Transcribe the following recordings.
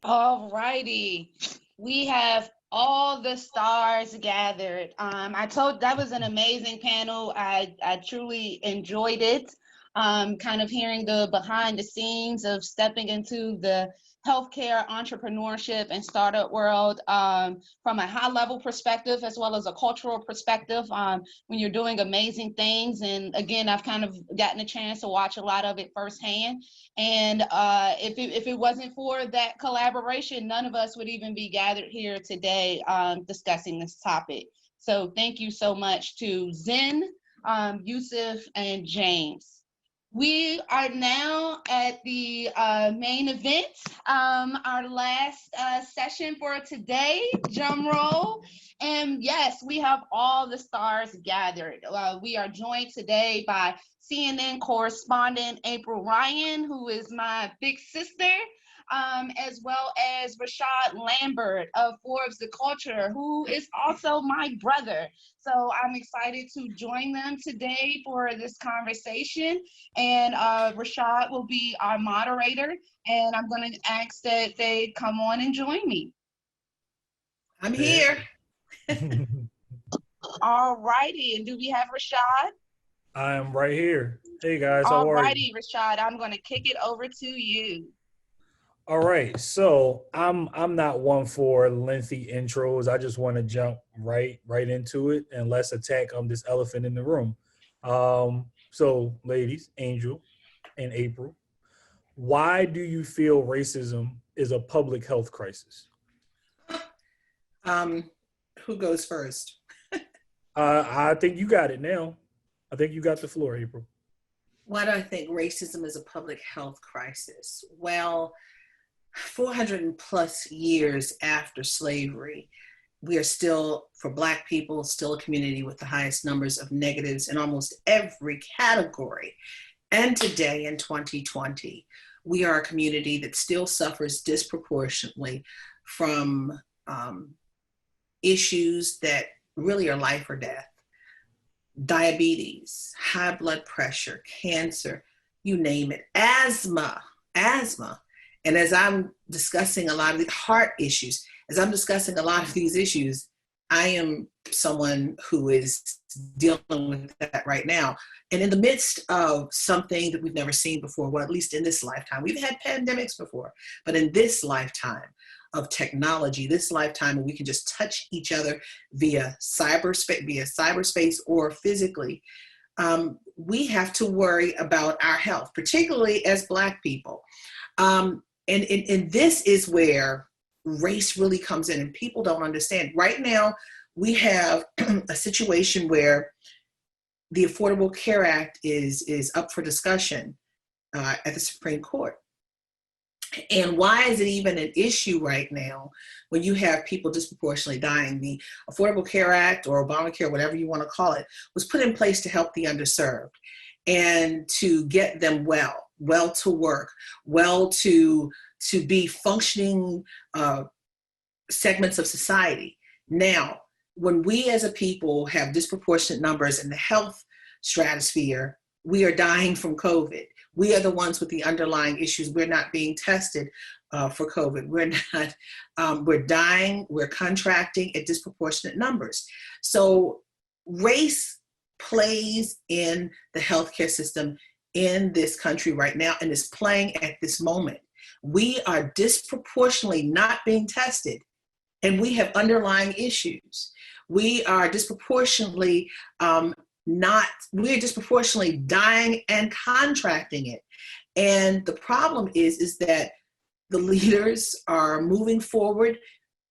All righty. We have all the stars gathered. I told that was an amazing panel. I truly enjoyed it. Kind of hearing the behind the scenes of stepping into the healthcare entrepreneurship and startup world from a high level perspective as well as a cultural perspective when you're doing amazing things. And again, I've kind of gotten a chance to watch a lot of it firsthand. And if it wasn't for that collaboration, none of us would even be gathered here today discussing this topic. So thank you so much to Zen, Yusuf, and James. We are now at the main event, our last session for today, drum roll. And yes, we have all the stars gathered. We are joined today by CNN correspondent April Ryan, who is my big sister, as well as Rashaad Lambert of Forbes The Culture, who is also my brother. So I'm excited to join them today for this conversation. And Rashaad will be our moderator, and I'm going to ask that they come on and join me. I'm here. All righty, and do we have Rashaad? I am right here. Hey guys, how All are you? righty, Rashaad, I'm going to kick it over to you. All right, so I'm not one for lengthy intros. I just want to jump right into it, and let's attack this elephant in the room. So ladies, Angel and April, why do you feel racism is a public health crisis? Who goes first? I think you got it now. I think you got the floor, April. Why do I think racism is a public health crisis? Well, 400 plus years after slavery, we are still, for Black people, still a community with the highest numbers of negatives in almost every category. And today in 2020, we are a community that still suffers disproportionately from issues that really are life or death. Diabetes, high blood pressure, cancer, you name it, asthma. And as I'm discussing a lot of the heart issues, as I'm discussing a lot of these issues, I am someone who is dealing with that right now. And in the midst of something that we've never seen before, well, at least in this lifetime, we've had pandemics before, but in this lifetime of technology, this lifetime where we can just touch each other via cyberspace or physically, we have to worry about our health, particularly as Black people. And this is where race really comes in, and people don't understand. Right now, we have a situation where the Affordable Care Act is up for discussion at the Supreme Court. And why is it even an issue right now when you have people disproportionately dying? The Affordable Care Act, or Obamacare, whatever you want to call it, was put in place to help the underserved and to get them well to work, well to be functioning segments of society. Now, when we as a people have disproportionate numbers in the health stratosphere, we are dying from COVID. We are the ones with the underlying issues. We're not being tested for COVID. We're dying, we're contracting at disproportionate numbers. So race plays in the healthcare system in this country right now, and is playing at this moment. We are disproportionately not being tested, and we have underlying issues. We are disproportionately we're disproportionately dying and contracting it. And the problem is that the leaders are moving forward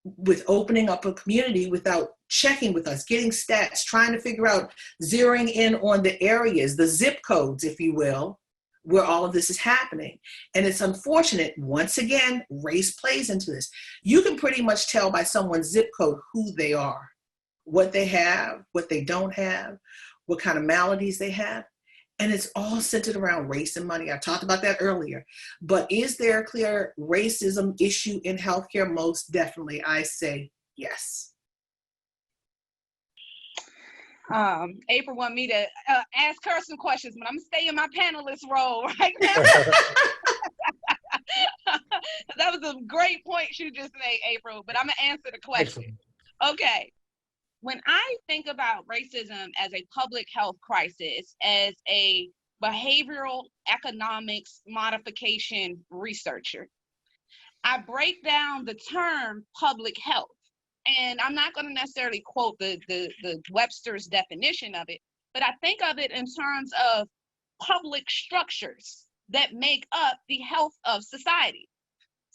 with opening up a community without checking with us, getting stats, trying to figure out, zeroing in on the areas, the zip codes, if you will, where all of this is happening. And it's unfortunate, once again, race plays into this. You can pretty much tell by someone's zip code who they are, what they have, what they don't have, what kind of maladies they have. And it's all centered around race and money. I talked about that earlier. But is there a clear racism issue in healthcare? Most definitely, I say yes. April want me to ask her some questions, but I'm gonna stay in my panelist role right now. That was a great point you just made, April, but I'm gonna answer the question. Excellent. Okay. When I think about racism as a public health crisis, as a behavioral economics modification researcher, I break down the term public health. And I'm not going to necessarily quote the Webster's definition of it, but I think of it in terms of public structures that make up the health of society.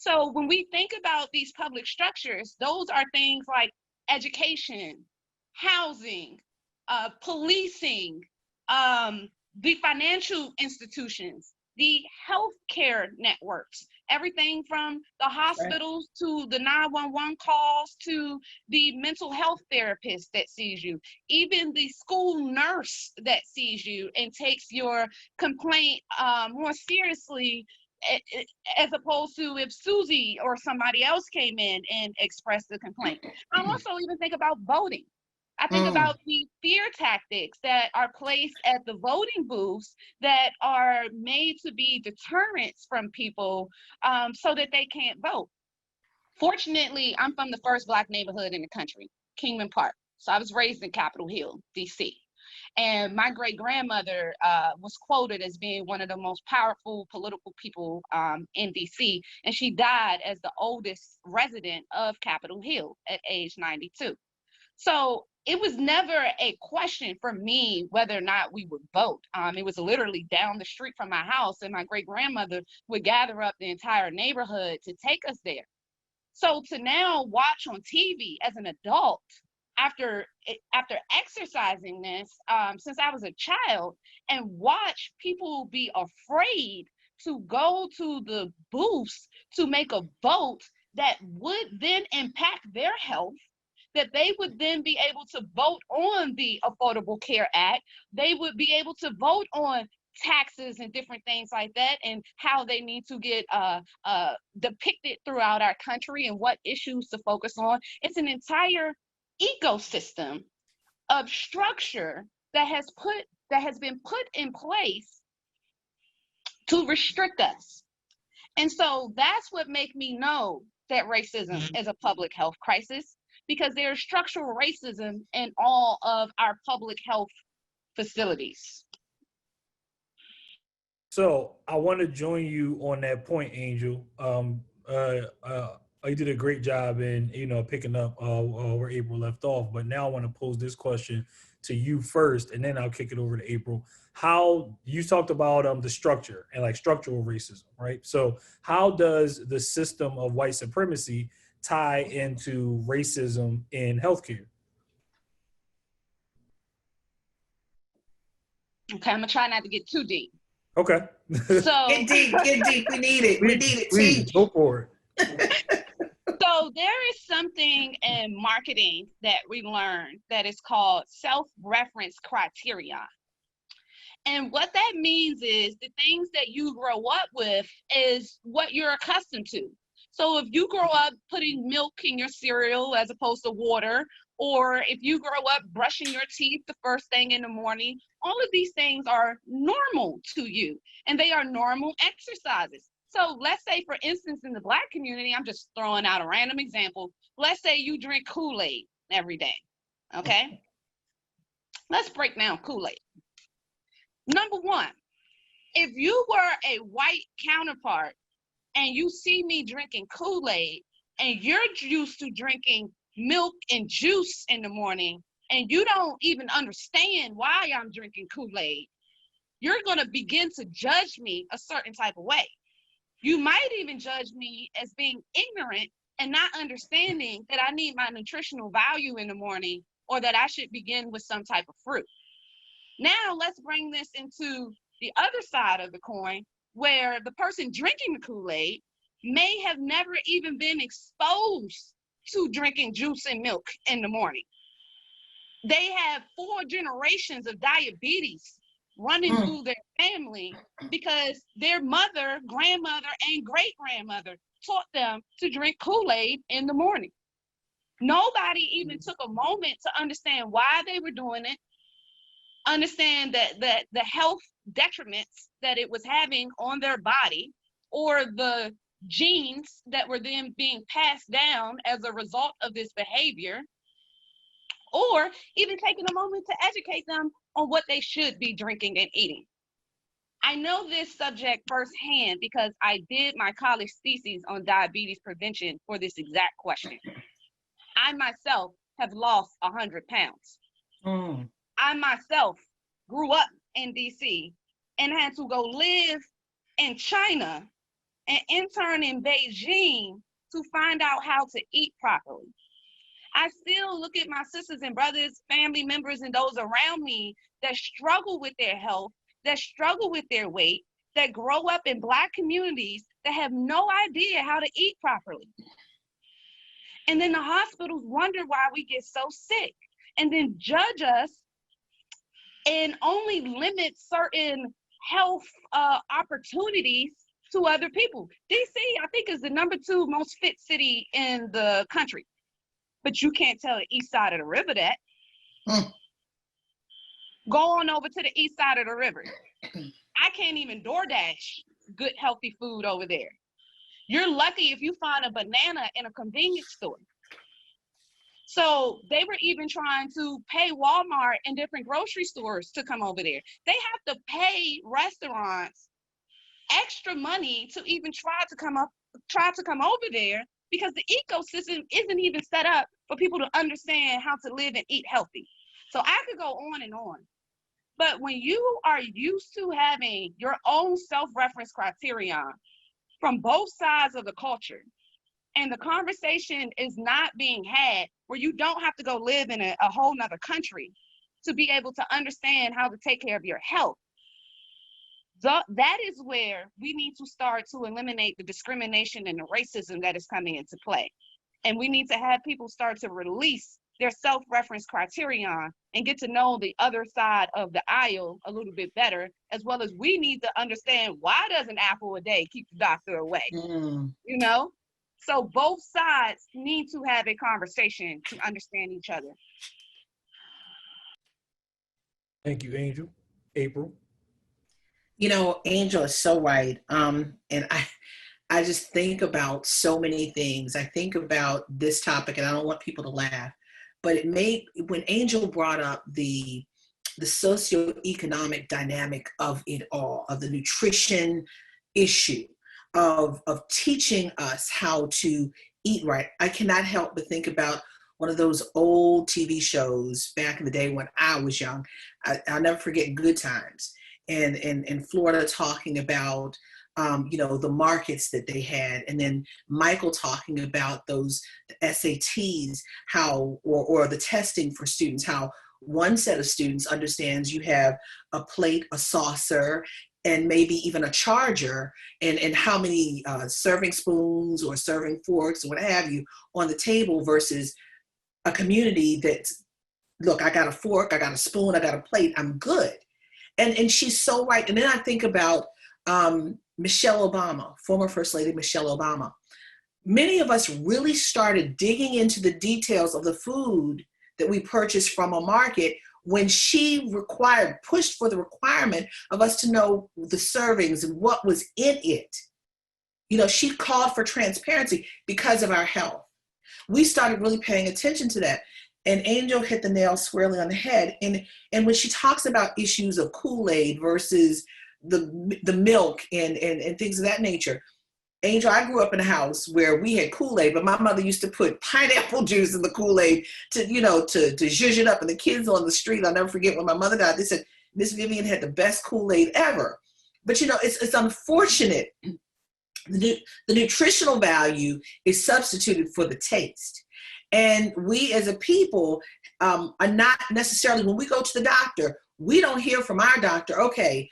So when we think about these public structures, those are things like education, housing, policing, the financial institutions, the healthcare networks, everything from the hospitals to the 911 calls to the mental health therapist that sees you, even the school nurse that sees you and takes your complaint more seriously, as opposed to if Susie or somebody else came in and expressed a complaint. I also even think about voting. I think about the fear tactics that are placed at the voting booths that are made to be deterrents from people so that they can't vote. Fortunately, I'm from the first Black neighborhood in the country, Kingman Park. So I was raised in Capitol Hill, DC. And my great-grandmother was quoted as being one of the most powerful political people in DC. And she died as the oldest resident of Capitol Hill at age 92. So it was never a question for me whether or not we would vote. It was literally down the street from my house, and my great-grandmother would gather up the entire neighborhood to take us there. So to now watch on TV as an adult, after exercising this since I was a child, and watch people be afraid to go to the booths to make a vote that would then impact their health, that they would then be able to vote on the Affordable Care Act, they would be able to vote on taxes and different things like that, and how they need to get depicted throughout our country and what issues to focus on. It's an entire ecosystem of structure that has been put in place to restrict us. And so that's what makes me know that racism is a public health crisis, because there's structural racism in all of our public health facilities. So I want to join you on that point, Angel. You did a great job in, picking up where April left off. But now I want to pose this question to you first, and then I'll kick it over to April. How you talked about the structure and like structural racism, right? So how does the system of white supremacy tie into racism in healthcare? Okay, I'm gonna try not to get too deep. Okay. So get deep. We need it. Please, go for it. So there is something in marketing that we learned that is called self-reference criteria. And what that means is the things that you grow up with is what you're accustomed to. So if you grow up putting milk in your cereal as opposed to water, or if you grow up brushing your teeth the first thing in the morning, all of these things are normal to you, and they are normal exercises. So let's say, for instance, in the Black community, I'm just throwing out a random example. Let's say you drink Kool-Aid every day, okay? Let's break down Kool-Aid. Number one, if you were a white counterpart and you see me drinking Kool-Aid and you're used to drinking milk and juice in the morning, and you don't even understand why I'm drinking Kool-Aid, you're gonna begin to judge me a certain type of way. You might even judge me as being ignorant and not understanding that I need my nutritional value in the morning, or that I should begin with some type of fruit. Now let's bring this into the other side of the coin, where the person drinking the Kool-Aid may have never even been exposed to drinking juice and milk in the morning. They have 4 generations of diabetes running through their family because their mother, grandmother, and great-grandmother taught them to drink Kool-Aid in the morning. Nobody even took a moment to understand why they were doing it, understand that the health detriments that it was having on their body, or the genes that were then being passed down as a result of this behavior, or even taking a moment to educate them on what they should be drinking and eating. I know this subject firsthand because I did my college thesis on diabetes prevention for this exact question. I myself have lost 100 pounds. I myself grew up in DC and had to go live in China and intern in Beijing to find out how to eat properly. I still look at my sisters and brothers, family members, and those around me that struggle with their health, that struggle with their weight, that grow up in Black communities that have no idea how to eat properly. And then the hospitals wonder why we get so sick and then judge us and only limit certain health opportunities to other people. DC, I think, is the #2 most fit city in the country. But you can't tell the east side of the river that. Go on over to the east side of the river. I can't even DoorDash good, healthy food over there. You're lucky if you find a banana in a convenience store. So they were even trying to pay Walmart and different grocery stores to come over there. They have to pay restaurants extra money to even try to come over there, because the ecosystem isn't even set up for people to understand how to live and eat healthy. So I could go on and on. But when you are used to having your own self-reference criterion from both sides of the culture, and the conversation is not being had where you don't have to go live in a whole nother country to be able to understand how to take care of your health, that is where we need to start to eliminate the discrimination and the racism that is coming into play. And we need to have people start to release their self-reference criterion and get to know the other side of the aisle a little bit better, as well as we need to understand, why does an apple a day keep the doctor away? You know? So both sides need to have a conversation to understand each other. Thank you, Angel. April? You know, Angel is so right. And I just think about so many things. I think about this topic, and I don't want people to laugh, but when Angel brought up the socioeconomic dynamic of it all, of the nutrition issue, of teaching us how to eat right, I cannot help but think about one of those old TV shows back in the day when I was young. I'll never forget Good Times. And in Florida, talking about the markets that they had, and then Michael talking about those SATs, how or the testing for students, how one set of students understands you have a plate, a saucer, and maybe even a charger, and how many serving spoons or serving forks or what have you on the table, versus a community that's, look, I got a fork, I got a spoon, I got a plate, I'm good. And she's so right. And then I think about Michelle Obama, former First Lady Michelle Obama. Many of us really started digging into the details of the food that we purchased from a market when she pushed for the requirement of us to know the servings and what was in it. You know, she called for transparency because of our health. We started really paying attention to that. And Angel hit the nail squarely on the head. And when she talks about issues of Kool-Aid versus the milk and things of that nature, Angel, I grew up in a house where we had Kool-Aid, but my mother used to put pineapple juice in the Kool-Aid to zhuzh it up. And the kids on the street, I'll never forget when my mother died, they said, Miss Vivian had the best Kool-Aid ever. But it's unfortunate. The nutritional value is substituted for the taste. And we as a people are not necessarily, when we go to the doctor, we don't hear from our doctor, okay,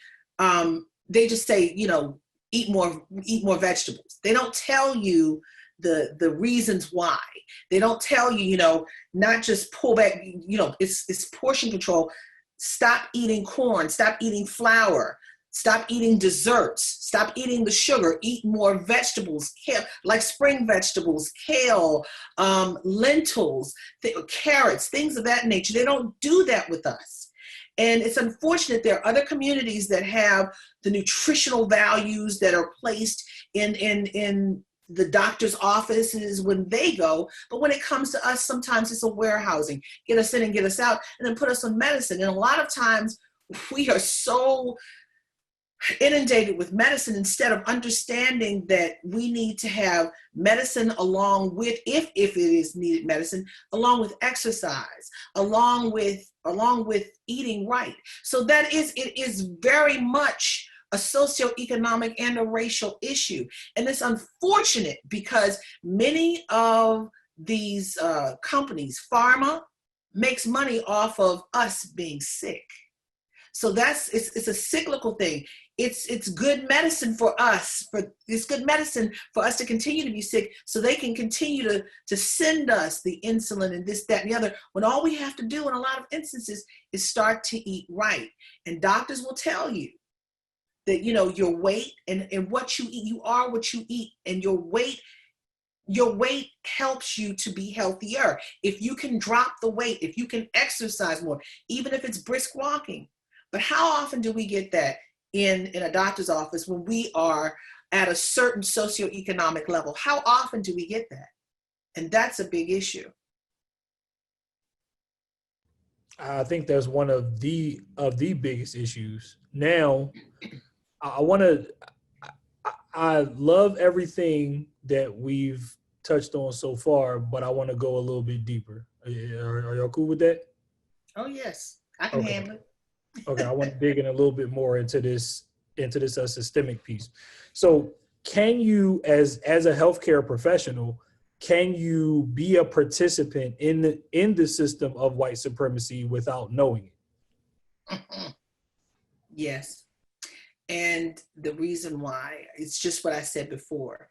they just say, eat more vegetables. They don't tell you the reasons why. They don't tell you, not just pull back, it's portion control. Stop eating corn, stop eating flour, stop eating desserts, stop eating the sugar, eat more vegetables, kale, like spring vegetables, kale, lentils, carrots, things of that nature. They don't do that with us. And it's unfortunate there are other communities that have the nutritional values that are placed in the doctor's offices when they go, but when it comes to us, sometimes it's a warehousing, get us in and get us out, and then put us on medicine. And a lot of times we are so inundated with medicine instead of understanding that we need to have medicine along with, if it is needed medicine, along with exercise, along with eating right. So it is very much a socioeconomic and a racial issue. And it's unfortunate because many of these companies, pharma, makes money off of us being sick. So it's a cyclical thing. It's good medicine for us. It's good medicine for us to continue to be sick, so they can continue to send us the insulin and this, that, and the other. When all we have to do in a lot of instances is start to eat right. And doctors will tell you that, you know, your weight and what you eat, you are what you eat, and your weight helps you to be healthier. If you can drop the weight, if you can exercise more, even if it's brisk walking. But how often do we get that in a doctor's office when we are at a certain socioeconomic level? How often do we get that? And that's a big issue. I think that's one of the biggest issues. Now, I love everything that we've touched on so far, but I want to go a little bit deeper. Are y'all cool with that? Oh yes, I can handle it. Okay, I want to dig in a little bit more into this systemic piece. So, can you, as a healthcare professional, can you be a participant in the system of white supremacy without knowing it? Yes. And the reason why, it's just what I said before.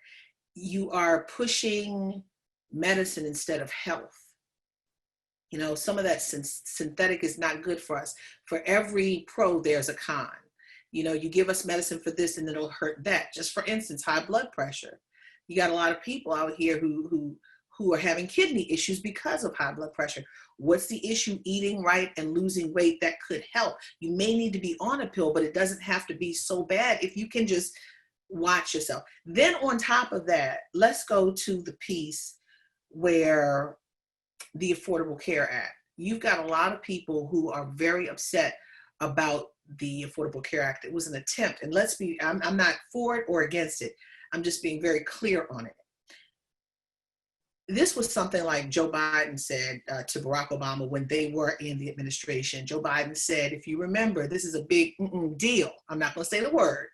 You are pushing medicine instead of health. You know, some of that synthetic is not good for us. For every pro, there's a con. You know, you give us medicine for this and it'll hurt that. Just for instance, high blood pressure. You got a lot of people out here who are having kidney issues because of high blood pressure. What's the issue? Eating right and losing weight, that could help. You may need to be on a pill, but it doesn't have to be so bad if you can just watch yourself. Then on top of that, let's go to the piece where the Affordable Care Act. You've got a lot of people who are very upset about the Affordable Care Act. It was an attempt, and I'm not for it or against it. I'm just being very clear on it. This was something like Joe Biden said to Barack Obama when they were in the administration. Joe Biden said, if you remember, this is a big deal. I'm not going to say the word.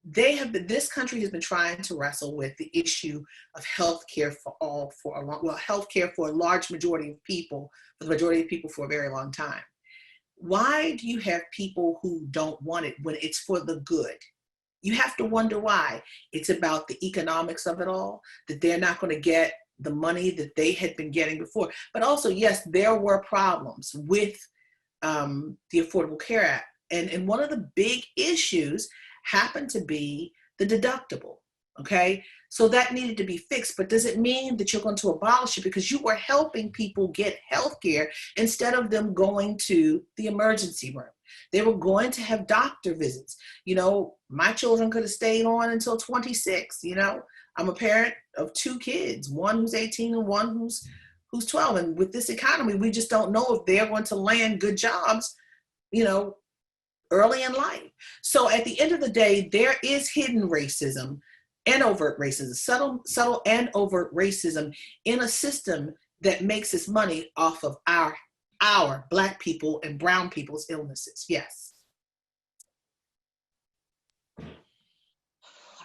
This country has been trying to wrestle with the issue of healthcare healthcare for a large majority of people, for the majority of people for a very long time. Why do you have people who don't want it when it's for the good? You have to wonder why. It's about the economics of it all, that they're not going to get the money that they had been getting before. But also, yes, there were problems with the Affordable Care Act. And one of the big issues happened to be the deductible, okay? So that needed to be fixed, but does it mean that you're going to abolish it because you were helping people get health care instead of them going to the emergency room? They were going to have doctor visits. You know, my children could have stayed on until 26, you know? I'm a parent of 2 kids, one who's 18 and one who's 12. And with this economy, we just don't know if they're going to land good jobs, you know, early in life. So at the end of the day, there is hidden racism and overt racism, subtle and overt racism in a system that makes its money off of our Black people and brown people's illnesses. Yes.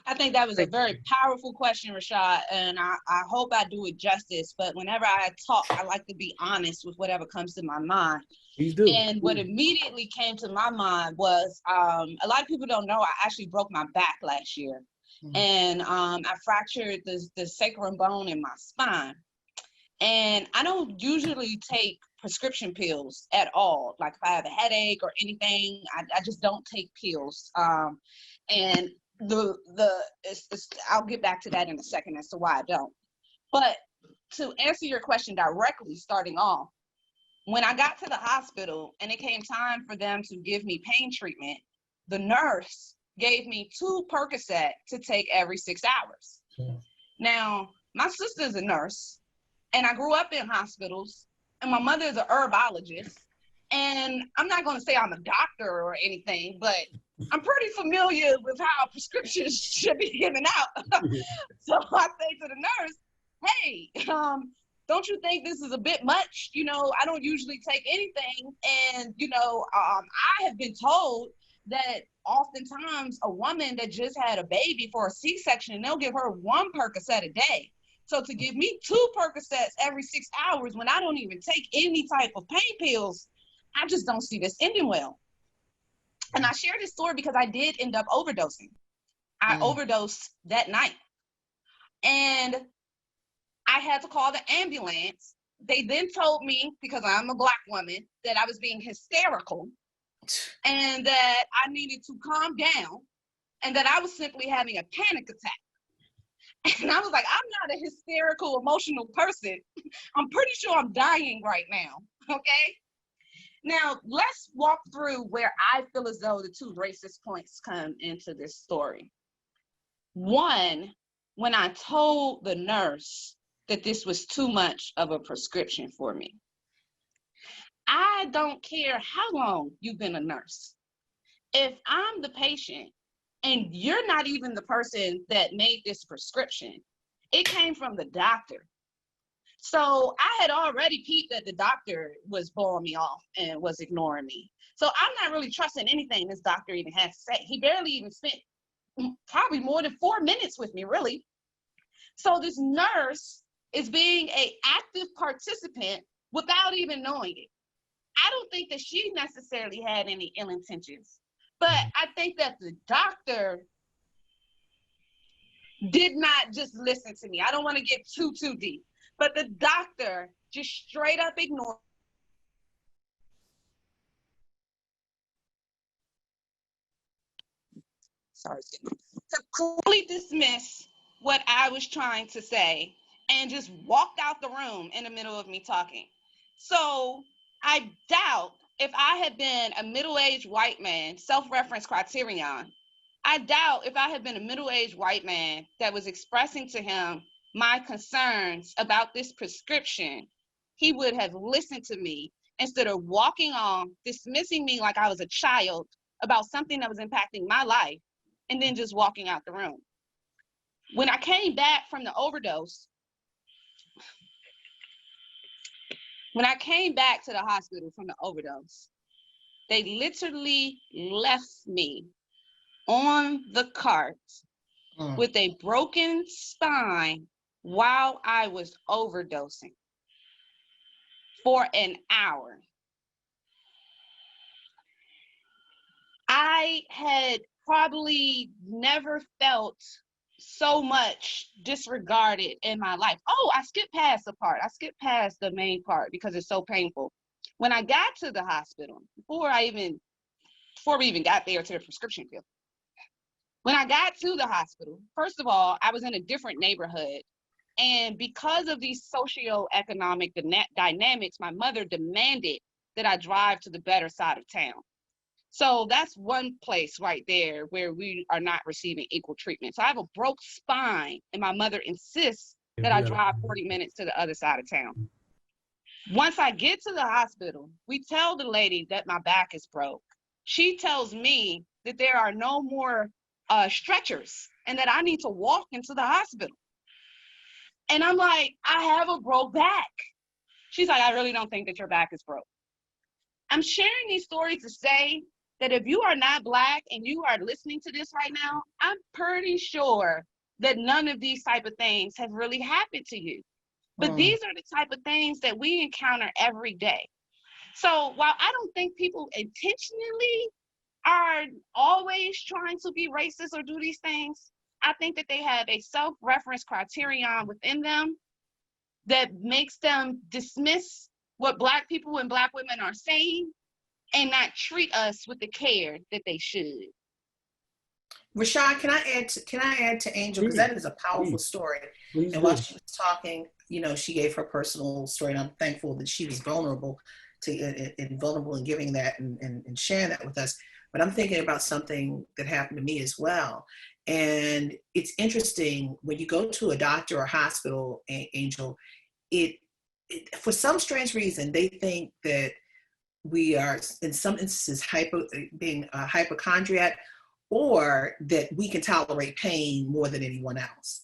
I think that was a very powerful question, Rashaad, and I hope I do it justice. But whenever I talk, I like to be honest with whatever comes to my mind. Please do. And what immediately came to my mind was, a lot of people don't know, I actually broke my back last year. Mm-hmm. And I fractured the sacrum bone in my spine. And I don't usually take prescription pills at all. Like if I have a headache or anything, I just don't take pills. And I'll get back to that in a second as to why I don't. But to answer your question directly, starting off, When I got to the hospital and it came time for them to give me pain treatment, the nurse gave me 2 Percocet to take every 6 hours. Now, my sister's a nurse, and I grew up in hospitals, and my mother is a herbologist. And I'm not going to say I'm a doctor or anything, but I'm pretty familiar with how prescriptions should be given out. So I say to the nurse, hey, don't you think this is a bit much? You know, I don't usually take anything. And, you know, I have been told that oftentimes a woman that just had a baby for a C-section, they'll give her 1 Percocet a day. So to give me 2 Percocets every 6 hours when I don't even take any type of pain pills, I just don't see this ending well. And I share this story because I did end up overdosing. I overdosed that night. And I had to call the ambulance. They then told me, because I'm a Black woman, that I was being hysterical and that I needed to calm down and that I was simply having a panic attack. And I was like, I'm not a hysterical, emotional person. I'm pretty sure I'm dying right now, okay? Now, let's walk through where I feel as though the 2 racist points come into this story. One, when I told the nurse that this was too much of a prescription for me. I don't care how long you've been a nurse. If I'm the patient and you're not even the person that made this prescription, it came from the doctor. So I had already peeped that the doctor was blowing me off and was ignoring me. So I'm not really trusting anything this doctor even has to say. He barely even spent probably more than 4 minutes with me, really. So this nurse is being an active participant without even knowing it. I don't think that she necessarily had any ill intentions, but I think that the doctor did not just listen to me. I don't want to get too deep, but the doctor just straight up ignored. Sorry. To completely dismiss what I was trying to say and just walked out the room in the middle of me talking. So I doubt if I had been a middle-aged white man, self-reference criterion, I doubt if I had been a middle-aged white man that was expressing to him my concerns about this prescription, he would have listened to me instead of walking on, dismissing me like I was a child about something that was impacting my life, and then just walking out the room. When I came back from the overdose, when I came back to the hospital from the overdose, they literally left me on the cart with a broken spine while I was overdosing for an hour. I had probably never felt so much disregarded in my life. Oh, I skipped past the part. I skipped past the main part because it's so painful. When I got to the hospital, before we even got there to the prescription field, when I got to the hospital, first of all, I was in a different neighborhood. And because of these socioeconomic dynamics, my mother demanded that I drive to the better side of town. So that's one place right there where we are not receiving equal treatment. So I have a broke spine and my mother insists that I drive 40 minutes to the other side of town. Once I get to the hospital, we tell the lady that my back is broke. She tells me that there are no more stretchers and that I need to walk into the hospital. And I'm like, I have a broke back. She's like, I really don't think that your back is broke. I'm sharing these stories to say that if you are not Black and you are listening to this right now, I'm pretty sure that none of these type of things have really happened to you. But these are the type of things that we encounter every day. So while I don't think people intentionally are always trying to be racist or do these things, I think that they have a self-reference criterion within them that makes them dismiss what Black people and Black women are saying and not treat us with the care that they should. Rashaad, can I add to Angel, because that is a powerful story. And while she was talking, you know, she gave her personal story, and I'm thankful that she was vulnerable and vulnerable in giving that and sharing that with us. But I'm thinking about something that happened to me as well. And it's interesting when you go to a doctor or hospital, Angel, it for some strange reason, they think that we are in some instances being a hypochondriac, or that we can tolerate pain more than anyone else.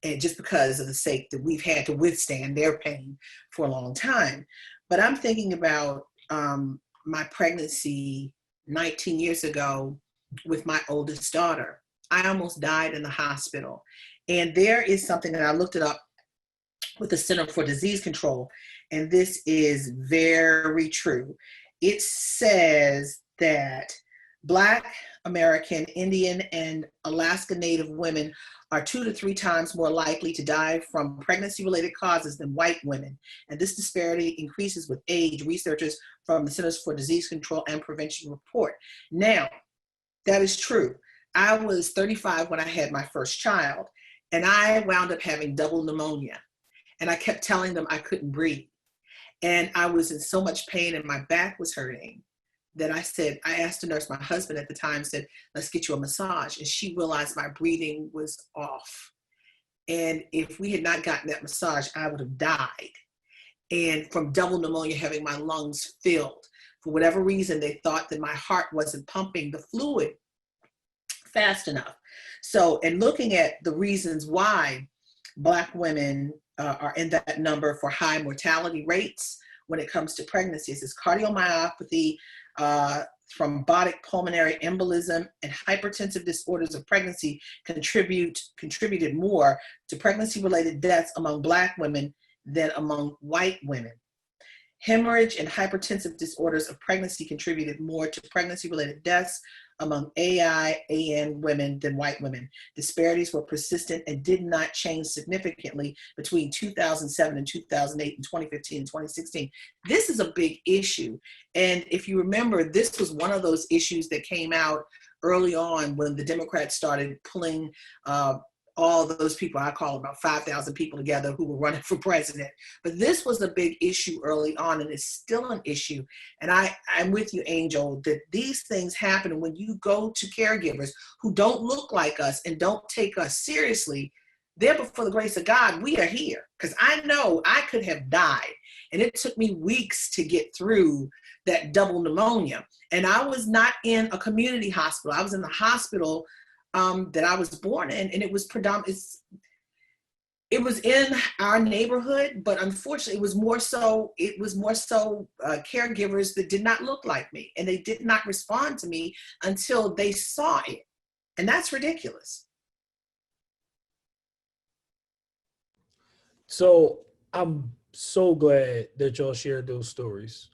And just because of the sake that we've had to withstand their pain for a long time. But I'm thinking about my pregnancy 19 years ago with my oldest daughter. I almost died in the hospital. And there is something that I looked it up with the Center for Disease Control, and this is very true. It says that Black, American, Indian, and Alaska Native women are 2 to 3 times more likely to die from pregnancy-related causes than white women. And this disparity increases with age, researchers from the Centers for Disease Control and Prevention report. Now, that is true. I was 35 when I had my first child, and I wound up having double pneumonia. And I kept telling them I couldn't breathe. And I was in so much pain and my back was hurting that I asked the nurse, my husband at the time said, let's get you a massage. And she realized my breathing was off. And if we had not gotten that massage, I would have died. And from double pneumonia, having my lungs filled. For whatever reason, they thought that my heart wasn't pumping the fluid fast enough. So, and looking at the reasons why Black women are in that number for high mortality rates when it comes to pregnancies is cardiomyopathy, thrombotic pulmonary embolism, and hypertensive disorders of pregnancy contributed more to pregnancy-related deaths among Black women than among white women. Hemorrhage and hypertensive disorders of pregnancy contributed more to pregnancy-related deaths among AN women than white women. Disparities were persistent and did not change significantly between 2007 and 2008 and 2015 and 2016. This is a big issue. And if you remember, this was one of those issues that came out early on when the Democrats started pulling all those people, I call about 5,000 people together who were running for president. But this was a big issue early on, and it's still an issue. And I'm with you, Angel, that these things happen when you go to caregivers who don't look like us and don't take us seriously. There, but for the grace of God, we are here. Because I know I could have died. And it took me weeks to get through that double pneumonia. And I was not in a community hospital. I was in the hospital that I was born in, and it was it was in our neighborhood, but unfortunately it was more so caregivers that did not look like me, and they did not respond to me until they saw it. And that's ridiculous. So I'm so glad that y'all shared those stories.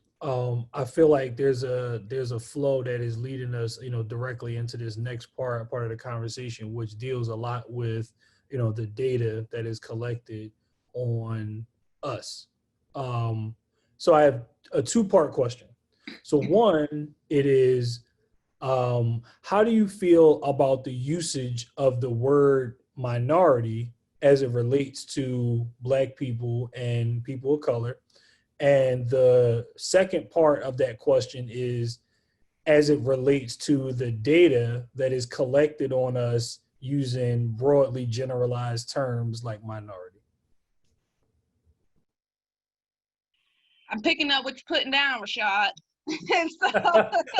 I feel like there's a flow that is leading us, directly into this next part of the conversation, which deals a lot with, the data that is collected on us. So I have a 2-part question. So one, it is, how do you feel about the usage of the word minority as it relates to Black people and people of color? And the second part of that question is, as it relates to the data that is collected on us using broadly generalized terms like minority. I'm picking up what you're putting down, Rashaad.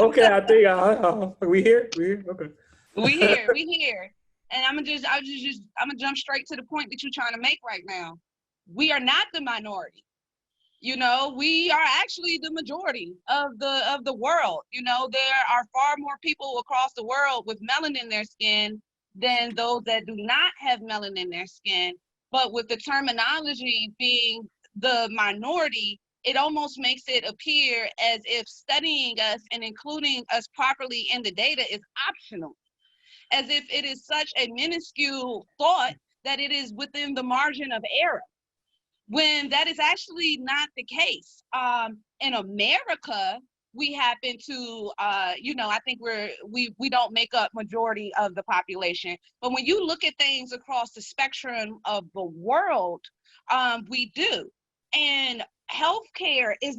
Okay, I think we here. Okay. We here. And I'm gonna jump straight to the point that you're trying to make right now. We are not the minority. We are actually the majority of the world. There are far more people across the world with melanin in their skin than those that do not have melanin in their skin. But with the terminology being the minority, it almost makes it appear as if studying us and including us properly in the data is optional, as if it is such a minuscule thought that it is within the margin of error, when that is actually not the case. In America, we happen to, I think we don't make up majority of the population. But when you look at things across the spectrum of the world, we do. And healthcare does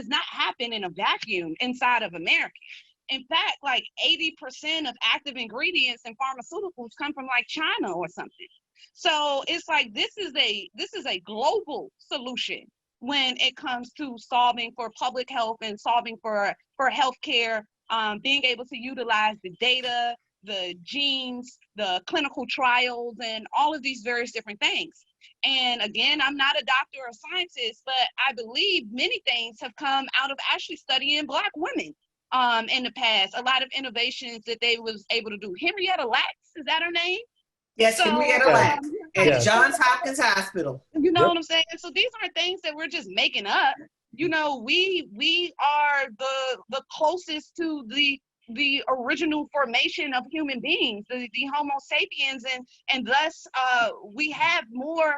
not happen in a vacuum inside of America. In fact, like 80% of active ingredients in pharmaceuticals come from like China or something. So it's like this is a global solution when it comes to solving for public health and solving for healthcare, being able to utilize the data, the genes, the clinical trials, and all of these various different things. And again, I'm not a doctor or scientist, but I believe many things have come out of actually studying Black women in the past. A lot of innovations that they was able to do. Henrietta Lacks, is that her name? Yes, So, Henrietta Lacks at yes. Johns Hopkins Hospital. You know Yep. what I'm saying? So these aren't things that we're just making up. You know, we are the closest to the original formation of human beings, the Homo sapiens, and thus we have more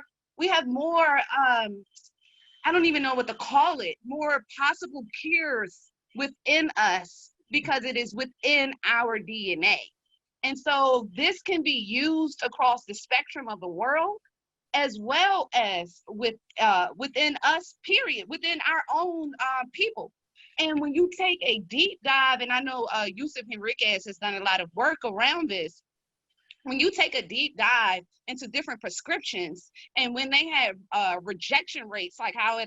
I don't even know what to call it, more possible cures within us because it is within our DNA. And so this can be used across the spectrum of the world, as well as within us, period, within our own people. And when you take a deep dive, and I know Yusuf Henriquez has done a lot of work around this, when you take a deep dive into different prescriptions, and when they have rejection rates, like how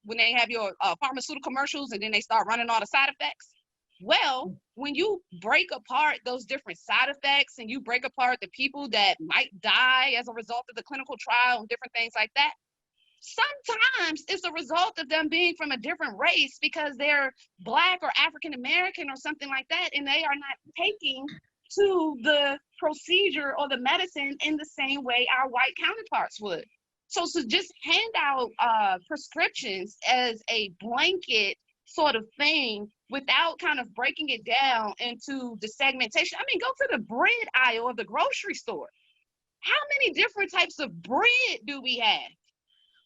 when they have your pharmaceutical commercials and then they start running all the side effects, well, when you break apart those different side effects and you break apart the people that might die as a result of the clinical trial and different things like that, sometimes it's a result of them being from a different race because they're Black or African American or something like that, and they are not taking to the procedure or the medicine in the same way our white counterparts would. So just hand out prescriptions as a blanket sort of thing without kind of breaking it down into the segmentation. I mean, go to the bread aisle of the grocery store. How many different types of bread do we have?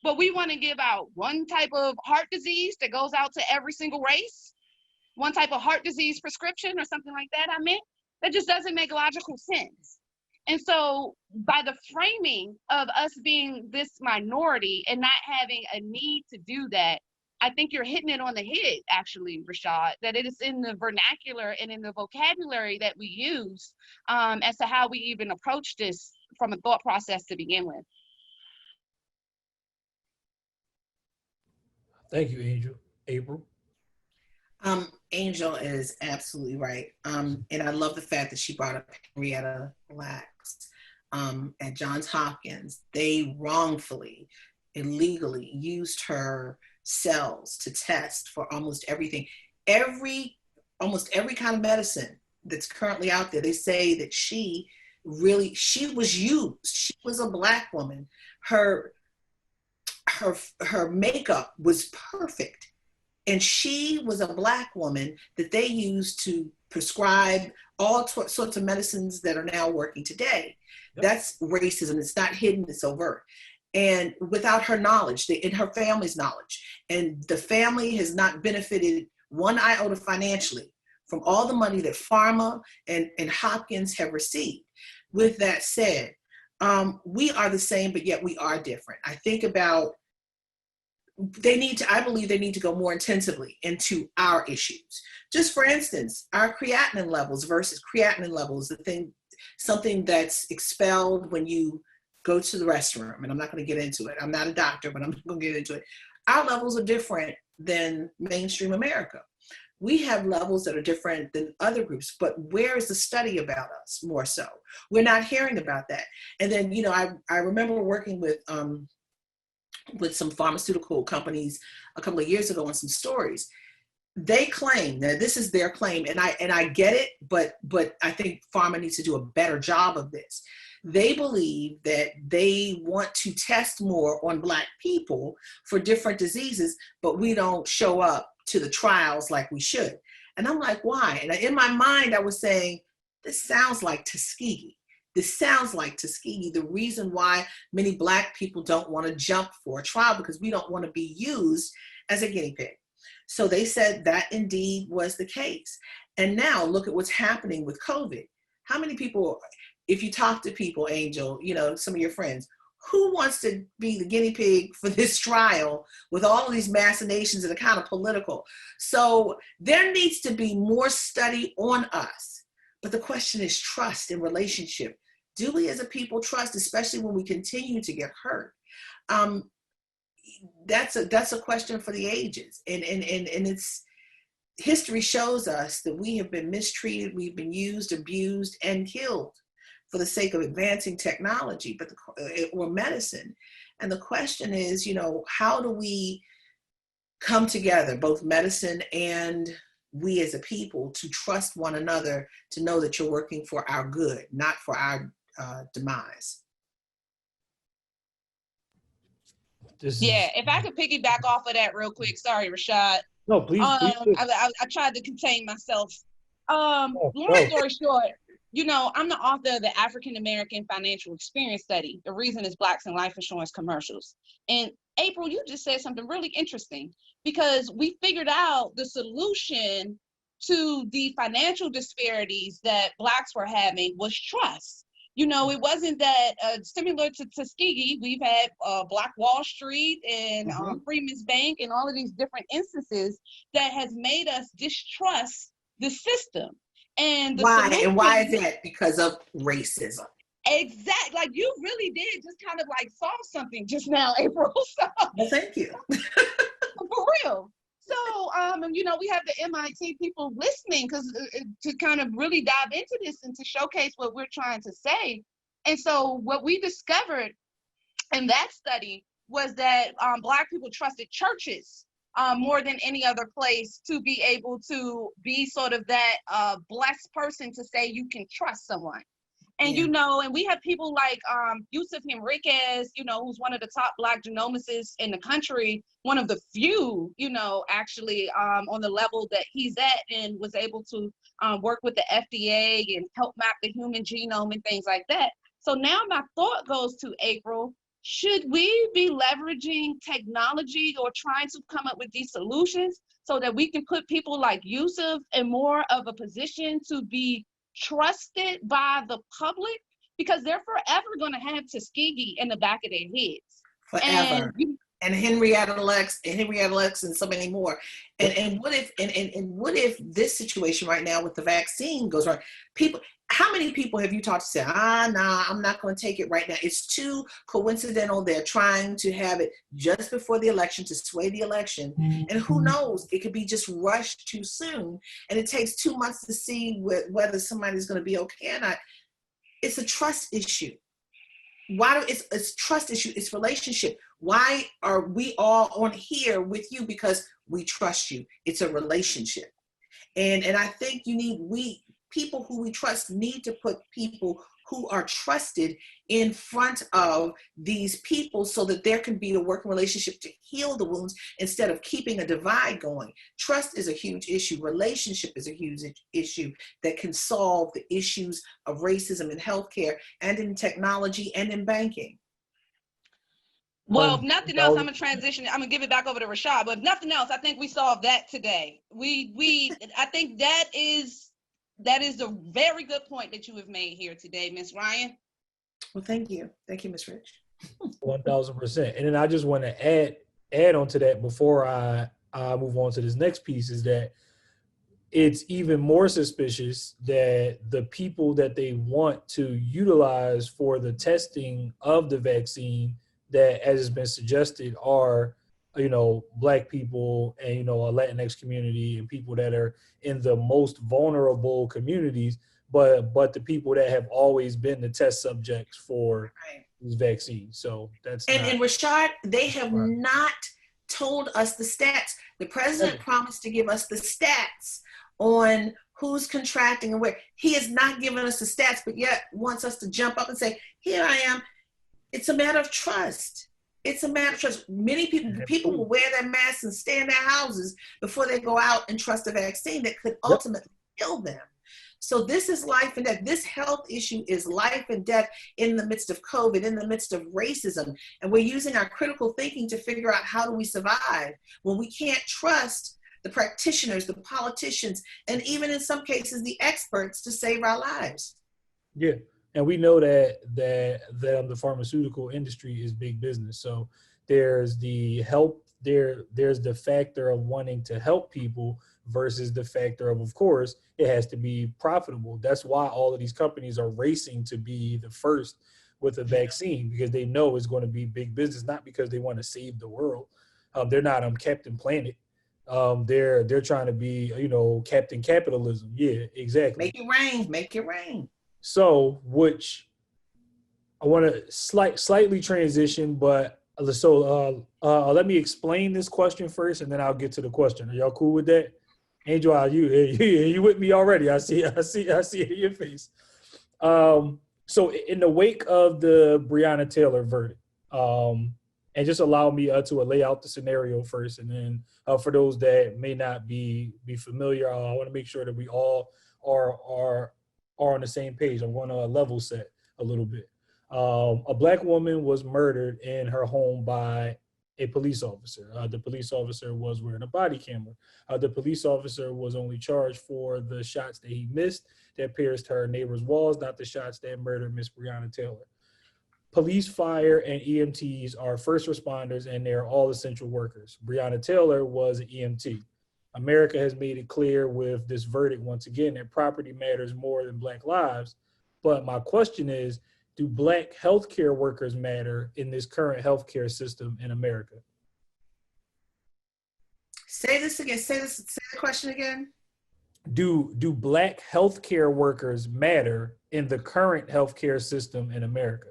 But we want to give out one type of heart disease that goes out to every single race, one type of heart disease prescription or something like that. I mean, that just doesn't make logical sense. And so by the framing of us being this minority and not having a need to do that, I think you're hitting it on the head, actually, Rashaad, that it is in the vernacular and in the vocabulary that we use as to how we even approach this from a thought process to begin with. Thank you, Angel. April? Angel is absolutely right. And I love the fact that she brought up Henrietta Lacks at Johns Hopkins. They wrongfully, illegally used her cells to test for almost everything. Almost every kind of medicine that's currently out there, they say that she was used. She was a Black woman. Her makeup was perfect. And she was a Black woman that they used to prescribe all sorts of medicines that are now working today. Yep. That's racism. It's not hidden, it's overt. And without her knowledge, and her family's knowledge, and the family has not benefited one iota financially from all the money that Pharma and Hopkins have received. With that said, we are the same, but yet we are different. I think about I believe they need to go more intensively into our issues. Just for instance, our creatinine levels versus creatinine levels, something that's expelled when you go to the restroom. And I'm not going to get into it. I'm not a doctor, but I'm not going to get into it. Our levels are different than mainstream America. We have levels that are different than other groups, but where is the study about us more so? We're not hearing about that. And then, I remember working with some pharmaceutical companies a couple of years ago on some stories. They claim that this is their claim, and I get it, but I think pharma needs to do a better job of this. They believe that they want to test more on Black people for different diseases, but we don't show up to the trials like we should. And I'm like, why? And in my mind, I was saying, this sounds like Tuskegee. This sounds like Tuskegee, the reason why many Black people don't want to jump for a trial, because we don't want to be used as a guinea pig. So they said that indeed was the case. And now look at what's happening with COVID. How many people, if you talk to people, Angel, some of your friends, who wants to be the guinea pig for this trial with all of these machinations that are kind of political? So there needs to be more study on us. But the question is trust and relationship. Do we as a people trust, especially when we continue to get hurt? That's a question for the ages. And it's, history shows us that we have been mistreated, we've been used, abused, and killed for the sake of advancing technology, or medicine. And the question is, how do we come together, both medicine and we as a people, to trust one another, to know that you're working for our good, not for our demise? If I could piggyback off of that real quick. Sorry, Rashaad. No, please. I tried to contain myself. Long story short, I'm the author of the African American Financial Experience Study. The reason is Blacks in Life Insurance Commercials. And April, you just said something really interesting, because we figured out the solution to the financial disparities that Blacks were having was trust. It wasn't that similar to Tuskegee. We've had Black Wall Street and Freeman's Bank and all of these different instances that has made us distrust the system. And why is that? Because of racism. Exactly. Like, you really did just kind of like solve something just now, April. So, well, thank you. For real. So, we have the MIT people listening to kind of really dive into this and to showcase what we're trying to say. And so what we discovered in that study was that Black people trusted churches more than any other place to be able to be sort of that blessed person to say you can trust someone. And, and we have people like Yusuf Henriquez, who's one of the top Black genomicists in the country, one of the few, actually on the level that he's at, and was able to work with the FDA and help map the human genome and things like that. So now my thought goes to April. Should we be leveraging technology or trying to come up with these solutions so that we can put people like Yusuf in more of a position to be trusted by the public? Because they're forever going to have Tuskegee in the back of their heads. Forever. And Henrietta Lacks and so many more. And what if this situation right now with the vaccine goes wrong? How many people have you talked to say, nah, I'm not going to take it right now? It's too coincidental. They're trying to have it just before the election to sway the election. And who knows, it could be just rushed too soon. And it takes 2 months to see whether somebody's going to be okay or not. It's a trust issue. It's trust issue, it's relationship. Why are we all on here with you? Because we trust you. It's a relationship. And I think people who we trust need to put people who are trusted in front of these people so that there can be a working relationship to heal the wounds instead of keeping a divide going. Trust is a huge issue. Relationship is a huge issue that can solve the issues of racism in healthcare and in technology and in banking. Well, if nothing else, I'm gonna transition. I'm gonna give it back over to Rashaad. But if nothing else, I think we solved that today. I think that is a very good point that you have made here today, Ms. Ryan. Well, thank you, Ms. Rich. 1000%. And then I just want to add on to that before I move on to this next piece, is that it's even more suspicious that the people that they want to utilize for the testing of the vaccine, that, as has been suggested, are, Black people and, a Latinx community and people that are in the most vulnerable communities, but the people that have always been the test subjects for these vaccines. So that's and Rashaad, they have not told us the stats. The president promised to give us the stats on who's contracting and where. He has not given us the stats, but yet wants us to jump up and say, here I am. It's a matter of trust. It's a matter of trust. Many people will wear their masks and stay in their houses before they go out and trust a vaccine that could ultimately kill them. So this is life and death. This health issue is life and death in the midst of COVID, in the midst of racism. And we're using our critical thinking to figure out how do we survive when we can't trust the practitioners, the politicians, and even in some cases, the experts to save our lives. Yeah. And we know that the pharmaceutical industry is big business. So there's the there's the factor of wanting to help people versus the factor of course, it has to be profitable. That's why all of these companies are racing to be the first with a vaccine, because they know it's going to be big business, not because they want to save the world. They're not Captain Planet. They're trying to be, Captain Capitalism. Yeah, exactly. Make it rain. Make it rain. So, which I want to slightly transition, but let me explain this question first, and then I'll get to the question. Are y'all cool with that? Angel, are you with me already? I see it in your face. So in the wake of the Breonna Taylor verdict, and just allow me to lay out the scenario first, and then for those that may not be familiar, I want to make sure that we all are on the same page. I'm going to level set a little bit. A Black woman was murdered in her home by a police officer. The police officer was wearing a body camera. The police officer was only charged for the shots that he missed that pierced her neighbor's walls, not the shots that murdered Miss Breonna Taylor. Police, fire, and EMTs are first responders, and they're all essential workers. Breonna Taylor was an EMT. America has made it clear with this verdict, once again, that property matters more than Black lives. But my question is, do Black healthcare workers matter in this current healthcare system in America? Say this again. Say the question again. Do Black healthcare workers matter in the current healthcare system in America?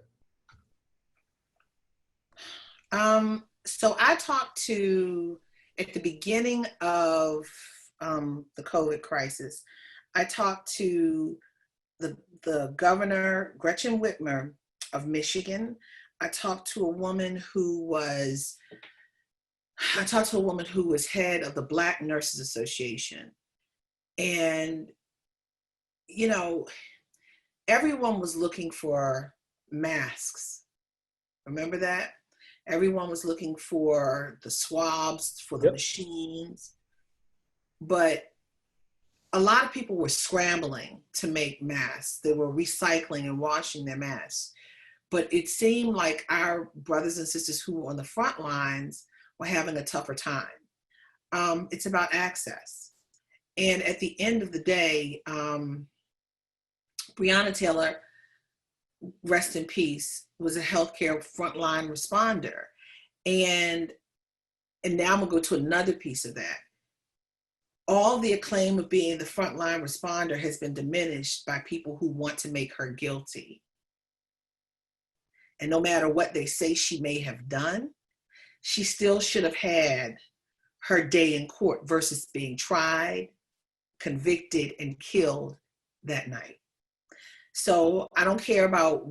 So I talked to, at the beginning of the COVID crisis, I talked to the governor, Gretchen Whitmer of Michigan. I talked to a woman who was head of the Black Nurses Association. And, everyone was looking for masks. Remember that? Everyone was looking for the swabs, for the machines. But a lot of people were scrambling to make masks. They were recycling and washing their masks. But it seemed like our brothers and sisters who were on the front lines were having a tougher time. It's about access. And at the end of the day, Breonna Taylor, rest in peace, was a healthcare frontline responder. And now I'm gonna go to another piece of that. All the acclaim of being the frontline responder has been diminished by people who want to make her guilty. And no matter what they say she may have done, she still should have had her day in court versus being tried, convicted, and killed that night. So I don't care about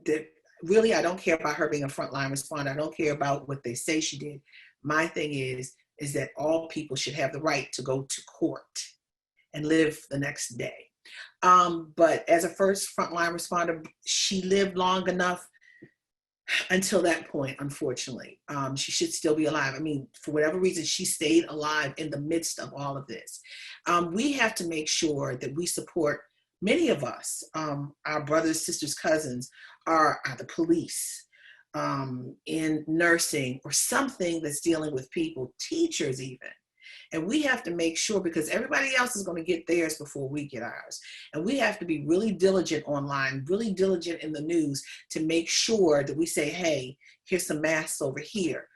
I don't care about her being a frontline responder. I don't care about what they say she did. My thing is that all people should have the right to go to court and live the next day. But as a first frontline responder, she lived long enough until that point, unfortunately. She should still be alive. I mean, for whatever reason, she stayed alive in the midst of all of this. We have to make sure that we support many of us, our brothers, sisters, cousins, are the police, in nursing or something that's dealing with people, teachers even. And we have to make sure, because everybody else is going to get theirs before we get ours. And we have to be really diligent online, really diligent in the news to make sure that we say, hey, here's some masks over here.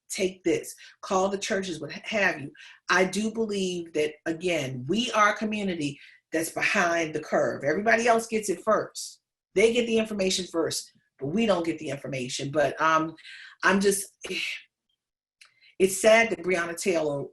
Take this, call the churches, what have you. I do believe that, again, we are a community that's behind the curve. Everybody else gets it first. They get the information first, but we don't get the information. But it's sad that Breonna Taylor,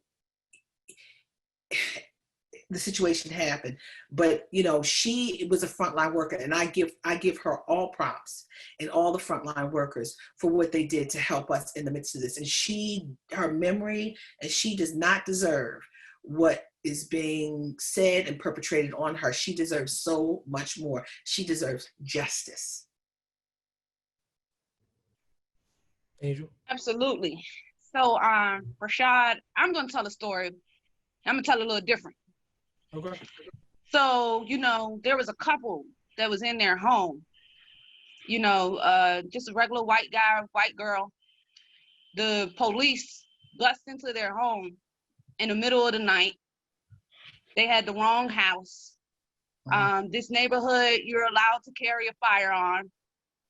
the situation happened, but she was a frontline worker, and I give her all props and all the frontline workers for what they did to help us in the midst of this. And her memory, and she does not deserve what is being said and perpetrated on her. She deserves so much more. She deserves justice. Angel? Absolutely. So, Rashaad, I'm going to tell a story. I'm going to tell it a little different. Okay. So, there was a couple that was in their home. You know, just a regular white guy, white girl. The police bust into their home in the middle of the night. They had the wrong house. This neighborhood, you're allowed to carry a firearm.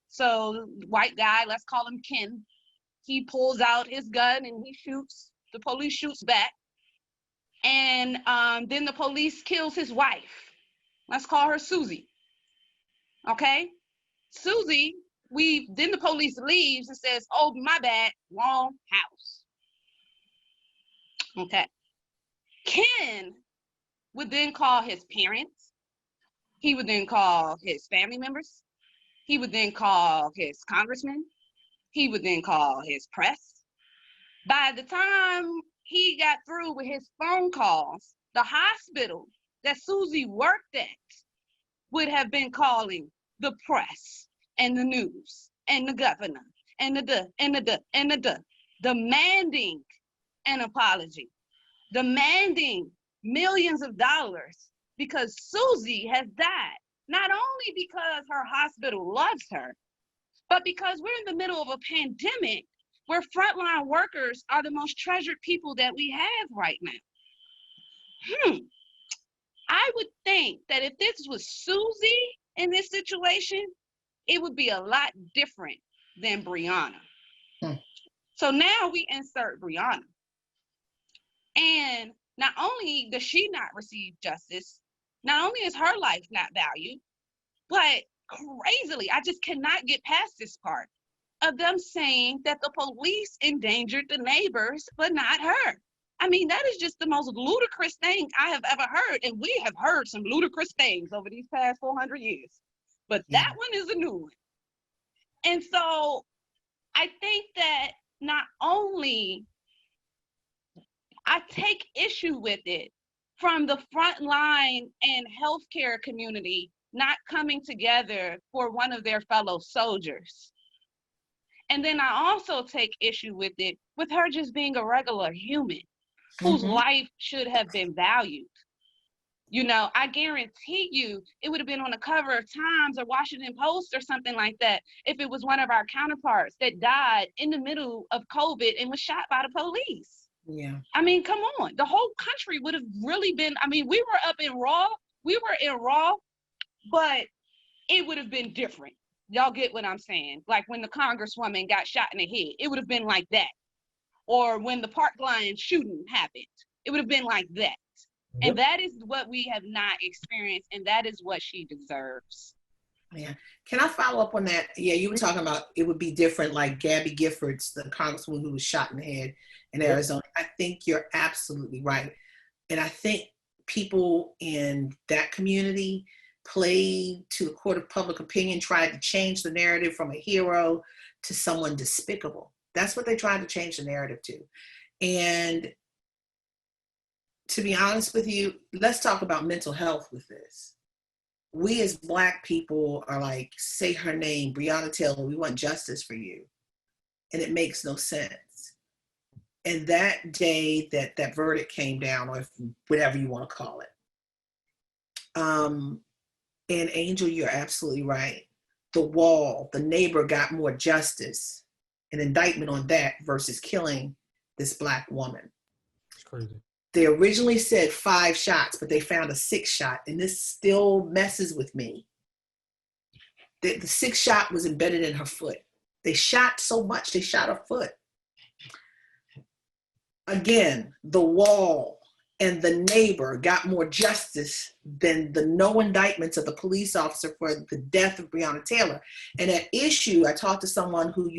So white guy, let's call him Ken, he pulls out his gun and he shoots. The police shoots back. And then the police kills his wife. Let's call her Susie. Okay? Susie, then the police leaves and says, oh, my bad, wrong house. Okay. Ken would then call his parents. He would then call his family members. He would then call his congressman. He would then call his press. By the time he got through with his phone calls, the hospital that Susie worked at would have been calling the press and the news and the governor and the demanding an apology, demanding millions of dollars because Susie has died, not only because her hospital loves her, but because we're in the middle of a pandemic where frontline workers are the most treasured people that we have right now. I would think that if this was Susie in this situation, it would be a lot different than Breonna. So now we insert Breonna. And not only does she not receive justice, not only is her life not valued, but crazily, I just cannot get past this part of them saying that the police endangered the neighbors, but not her. I mean, that is just the most ludicrous thing I have ever heard. And we have heard some ludicrous things over these past 400 years. But that one is a new one. And so I think that not only I take issue with it from the frontline and healthcare community not coming together for one of their fellow soldiers. And then I also take issue with it with her just being a regular human whose life should have been valued. You know, I guarantee you it would have been on the cover of Times or Washington Post or something like that if it was one of our counterparts that died in the middle of COVID and was shot by the police. Yeah. I mean, come on. The whole country would have really been, I mean, we were up in Raw. We were in Raw, but it would have been different. Y'all get what I'm saying? Like when the congresswoman got shot in the head, it would have been like that. Or when the Park Lion shooting happened, it would have been like that. And that is what we have not experienced, and that is what she deserves. Yeah. Can I follow up on that? Yeah, you were talking about it would be different, like Gabby Giffords, the congresswoman who was shot in the head in Arizona. I think you're absolutely right. And I think people in that community played to the court of public opinion, tried to change the narrative from a hero to someone despicable. That's what they tried to change the narrative to. And to be honest with you, let's talk about mental health with this. We as Black people are like, say her name, Breonna Taylor, we want justice for you. And it makes no sense. And that day that that verdict came down, or whatever you want to call it, and Angel, you're absolutely right. The wall, the neighbor got more justice, an indictment on that versus killing this Black woman. It's crazy. They originally said 5 shots, but they found a 6th shot, and this still messes with me. The 6th shot was embedded in her foot. They shot so much, they shot her foot. Again, the wall and the neighbor got more justice than the no indictments of the police officer for the death of Breonna Taylor. And at issue, I talked to someone who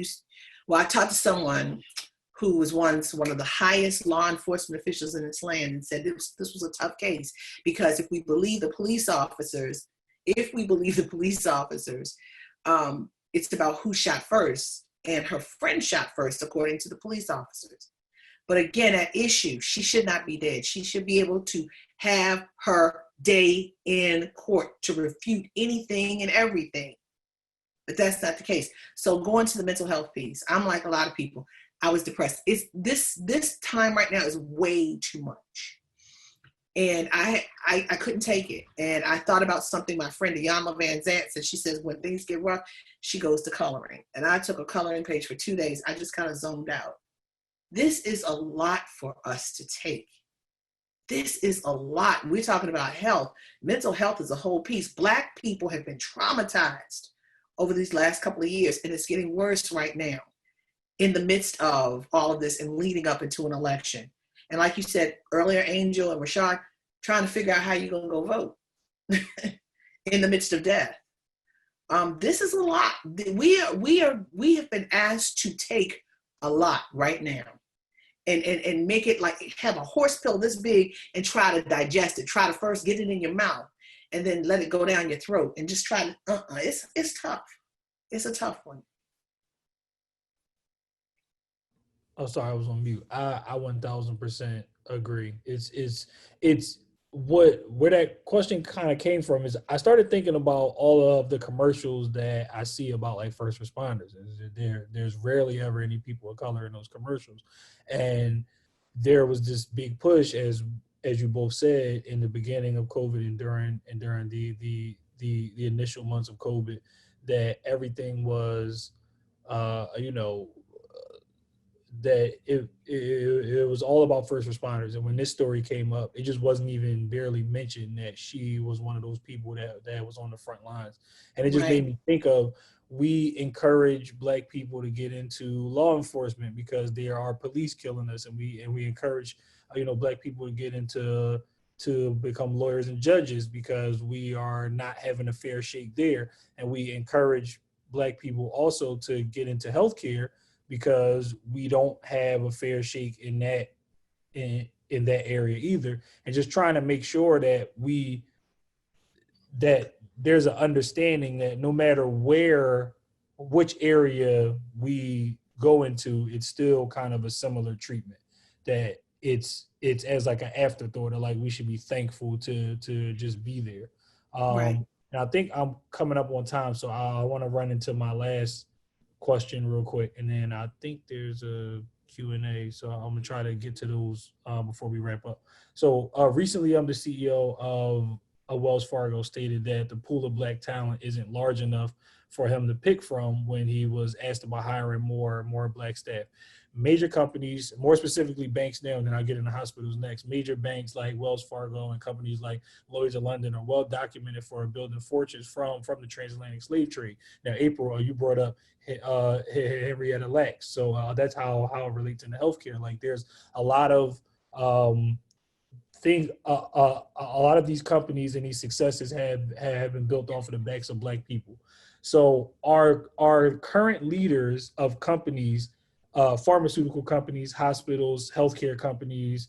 was once one of the highest law enforcement officials in this land, and said this was a tough case because if we believe the police officers, it's about who shot first, and her friend shot first, according to the police officers. But again, at issue, she should not be dead. She should be able to have her day in court to refute anything and everything. But that's not the case. So going to the mental health piece, I'm like a lot of people. I was depressed. It's this time right now is way too much. And I couldn't take it. And I thought about something my friend Iyanla Van Zant said. She says when things get rough, she goes to coloring. And I took a coloring page for 2 days. I just kind of zoned out. This is a lot for us to take. This is a lot. We're talking about health. Mental health is a whole piece. Black people have been traumatized over these last couple of years, and it's getting worse right now in the midst of all of this and leading up into an election. And like you said earlier, Angel and Rashaad, trying to figure out how you're going to go vote in the midst of death. This is a lot. We have been asked to take a lot right now and make it like have a horse pill this big and try to digest it. Try to first get it in your mouth and then let it go down your throat and just try to, it's tough. It's a tough one. Oh, sorry, I was on mute. I 1000% agree. It's where that question kind of came from is I started thinking about all of the commercials that I see about like first responders. There's rarely ever any people of color in those commercials, and there was this big push as you both said in the beginning of COVID and during the initial months of COVID that everything was that it was all about first responders. And when this story came up, it just wasn't even barely mentioned that she was one of those people that was on the front lines. And it just made me think of, we encourage Black people to get into law enforcement because there are police killing us, and we encourage Black people to get into to become lawyers and judges because we are not having a fair shake there. And we encourage Black people also to get into healthcare because we don't have a fair shake in that area either. And just trying to make sure that there's an understanding that no matter which area we go into, it's still kind of a similar treatment, that it's as like an afterthought, or like we should be thankful to just be there. And I think I'm coming up on time, so I want to run into my last question real quick, and then I think there's a Q&A, so I'm gonna try to get to those before we wrap up. So recently, the CEO of Wells Fargo stated that the pool of Black talent isn't large enough for him to pick from when he was asked about hiring more Black staff. Major companies, more specifically banks now, and then I'll get into hospitals next, major banks like Wells Fargo and companies like Lloyd's of London are well documented for building fortunes from the transatlantic slave trade. Now, April, you brought up Henrietta Lacks. So that's how it relates into healthcare. Like there's a lot of things, a lot of these companies and these successes have been built off of the backs of Black people. So our current leaders of companies, pharmaceutical companies, hospitals, healthcare companies,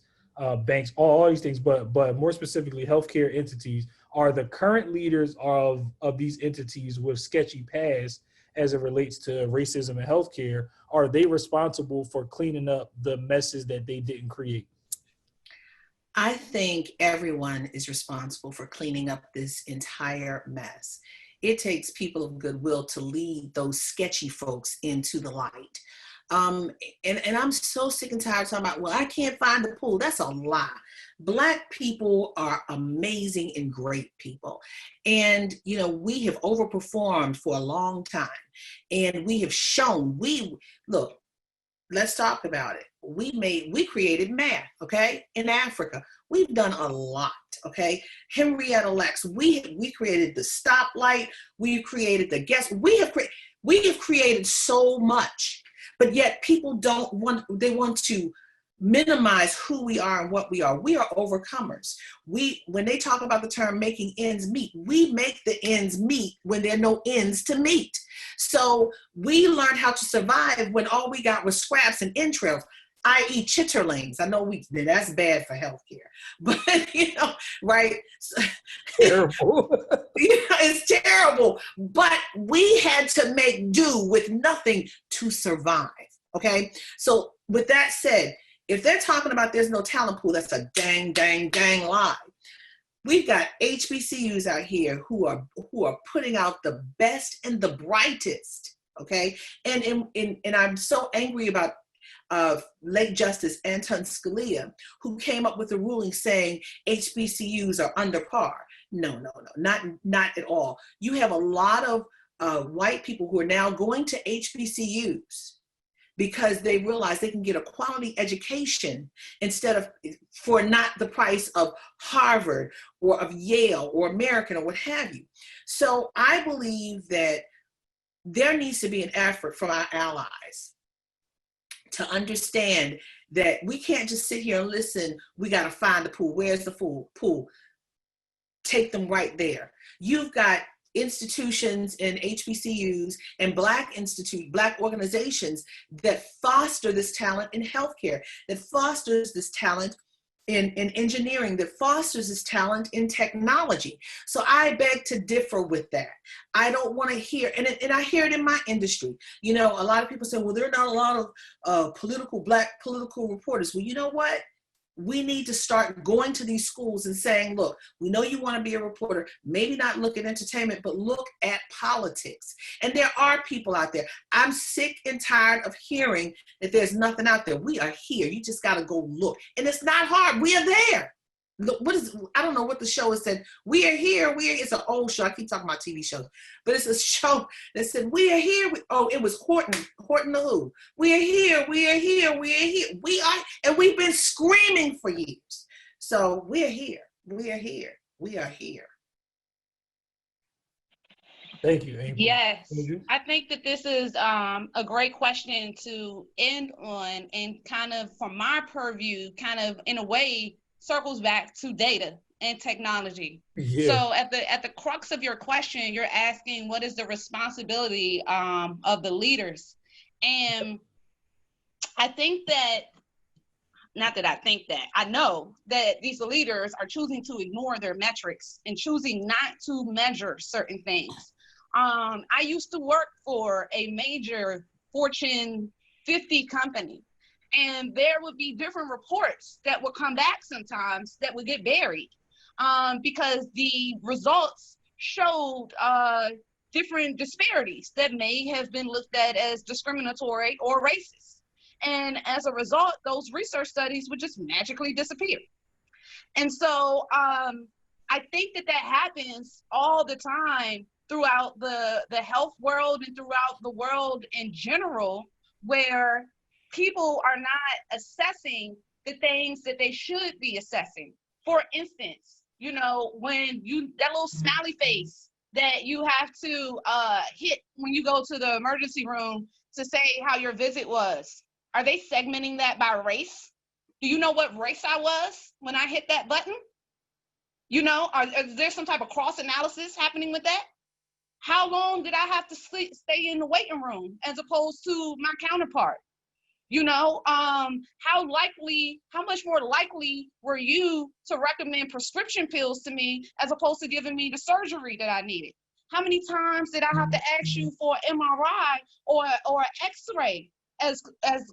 banks, all these things, but more specifically healthcare entities, are the current leaders of these entities with sketchy past as it relates to racism in healthcare. Are they responsible for cleaning up the messes that they didn't create? I think everyone is responsible for cleaning up this entire mess. It takes people of goodwill to lead those sketchy folks into the light. And I'm so sick and tired of talking about, well, I can't find the pool. That's a lie. Black people are amazing and great people. And, we have overperformed for a long time. And we have shown, look, let's talk about it. We created math, okay, in Africa. We've done a lot, okay? Henrietta Lacks, we created the stoplight. We created the we have created so much. But yet people they want to minimize who we are and what we are. We are overcomers. When they talk about the term making ends meet, we make the ends meet when there are no ends to meet. So we learned how to survive when all we got was scraps and entrails, i.e. chitterlings. I know that's bad for healthcare, but right? Terrible. It's terrible, but we had to make do with nothing to survive, okay? So with that said, if they're talking about there's no talent pool, that's a dang lie. We've got HBCUs out here who are putting out the best and the brightest, okay? And I'm so angry about late Justice Anton Scalia, who came up with a ruling saying HBCUs are under par. No, not at all. You have a lot of white people who are now going to HBCUs because they realize they can get a quality education instead of, for not the price of Harvard or of Yale or American or what have you. So I believe that there needs to be an effort from our allies to understand that we can't just sit here and listen. We got to find the pool. Where's the pool? Take them right there. You've got institutions and HBCUs and Black organizations that foster this talent in healthcare, that fosters this talent in engineering, that fosters this talent in technology. So I beg to differ with that. I don't want to hear, and I hear it in my industry. You know, a lot of people say, well, there are not a lot of Black political reporters. Well, you know what? We need to start going to these schools and saying, look, we know you want to be a reporter, maybe not look at entertainment, but look at politics. And there are people out there. I'm sick and tired of hearing that there's nothing out there. We are here. You just got to go look. And it's not hard. We are there. Look, I don't know what the show has said. We are here. It's an old show. I keep talking about TV shows, but it's a show that said, we are here. It was Horton the Who. We are here. We are here. We are here. We are, and we've been screaming for years. So we are here. We are here. We are here. Thank you, Amy. Yes, I think that this is a great question to end on, and kind of from my purview, kind of in a way, circles back to data and technology. Yeah. So at the crux of your question, you're asking what is the responsibility of the leaders? And I think that, not that I think that, I know that these leaders are choosing to ignore their metrics and choosing not to measure certain things. I used to work for a major Fortune 50 company. And there would be different reports that would come back sometimes that would get buried because the results showed different disparities that may have been looked at as discriminatory or racist. And as a result, those research studies would just magically disappear. And so I think that happens all the time throughout the health world and throughout the world in general, where people are not assessing the things that they should be assessing. For instance, you know, when that little smiley face that you have to hit when you go to the emergency room to say how your visit was, are they segmenting that by race? Do you know what race I was when I hit that button? You know, is there some type of cross analysis happening with that? How long did I have to stay in the waiting room as opposed to my counterpart? You know, how much more likely were you to recommend prescription pills to me as opposed to giving me the surgery that I needed? How many times did I have to ask you for an MRI or an X-ray as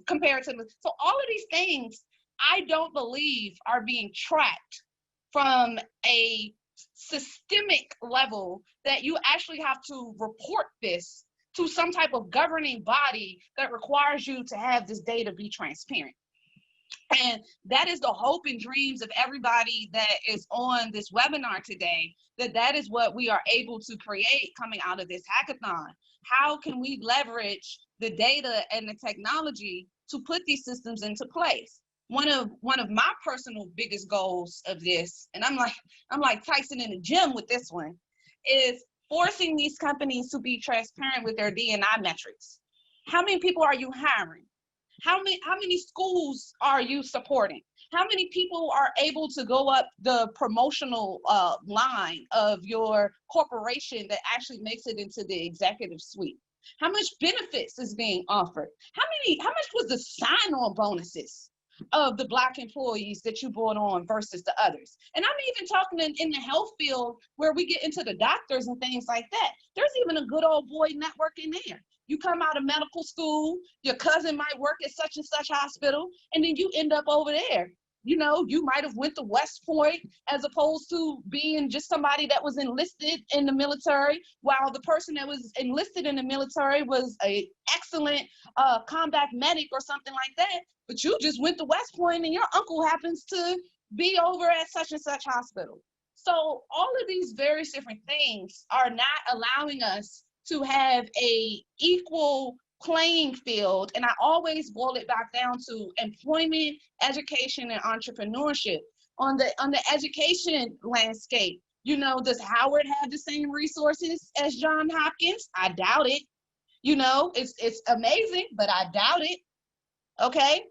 compared to so all of these things I don't believe are being tracked from a systemic level, that you actually have to report this to some type of governing body that requires you to have this data be transparent. And that is the hope and dreams of everybody that is on this webinar today, that is what we are able to create coming out of this hackathon. How can we leverage the data and the technology to put these systems into place? One of my personal biggest goals of this, and I'm like Tyson in the gym with this one, is forcing these companies to be transparent with their D&I metrics. How many people are you hiring? How many schools are you supporting? How many people are able to go up the promotional line of your corporation that actually makes it into the executive suite? How much benefits is being offered? How much was the sign-on bonuses of the Black employees that you brought on versus the others? And I'm even talking in the health field where we get into the doctors and things like that. There's even a good old boy network in there. You come out of medical school, your cousin might work at such and such hospital, and then you end up over there you know, you might have went to West Point as opposed to being just somebody that was enlisted in the military, while the person that was enlisted in the military was a excellent combat medic or something like that. But you just went to West Point and your uncle happens to be over at such and such hospital. So all of these various different things are not allowing us to have a equal playing field. And I always boil it back down to employment, education, and entrepreneurship. On the education landscape, you know, does Howard have the same resources as Johns Hopkins? I doubt it. You know, it's amazing, but I doubt it. Okay.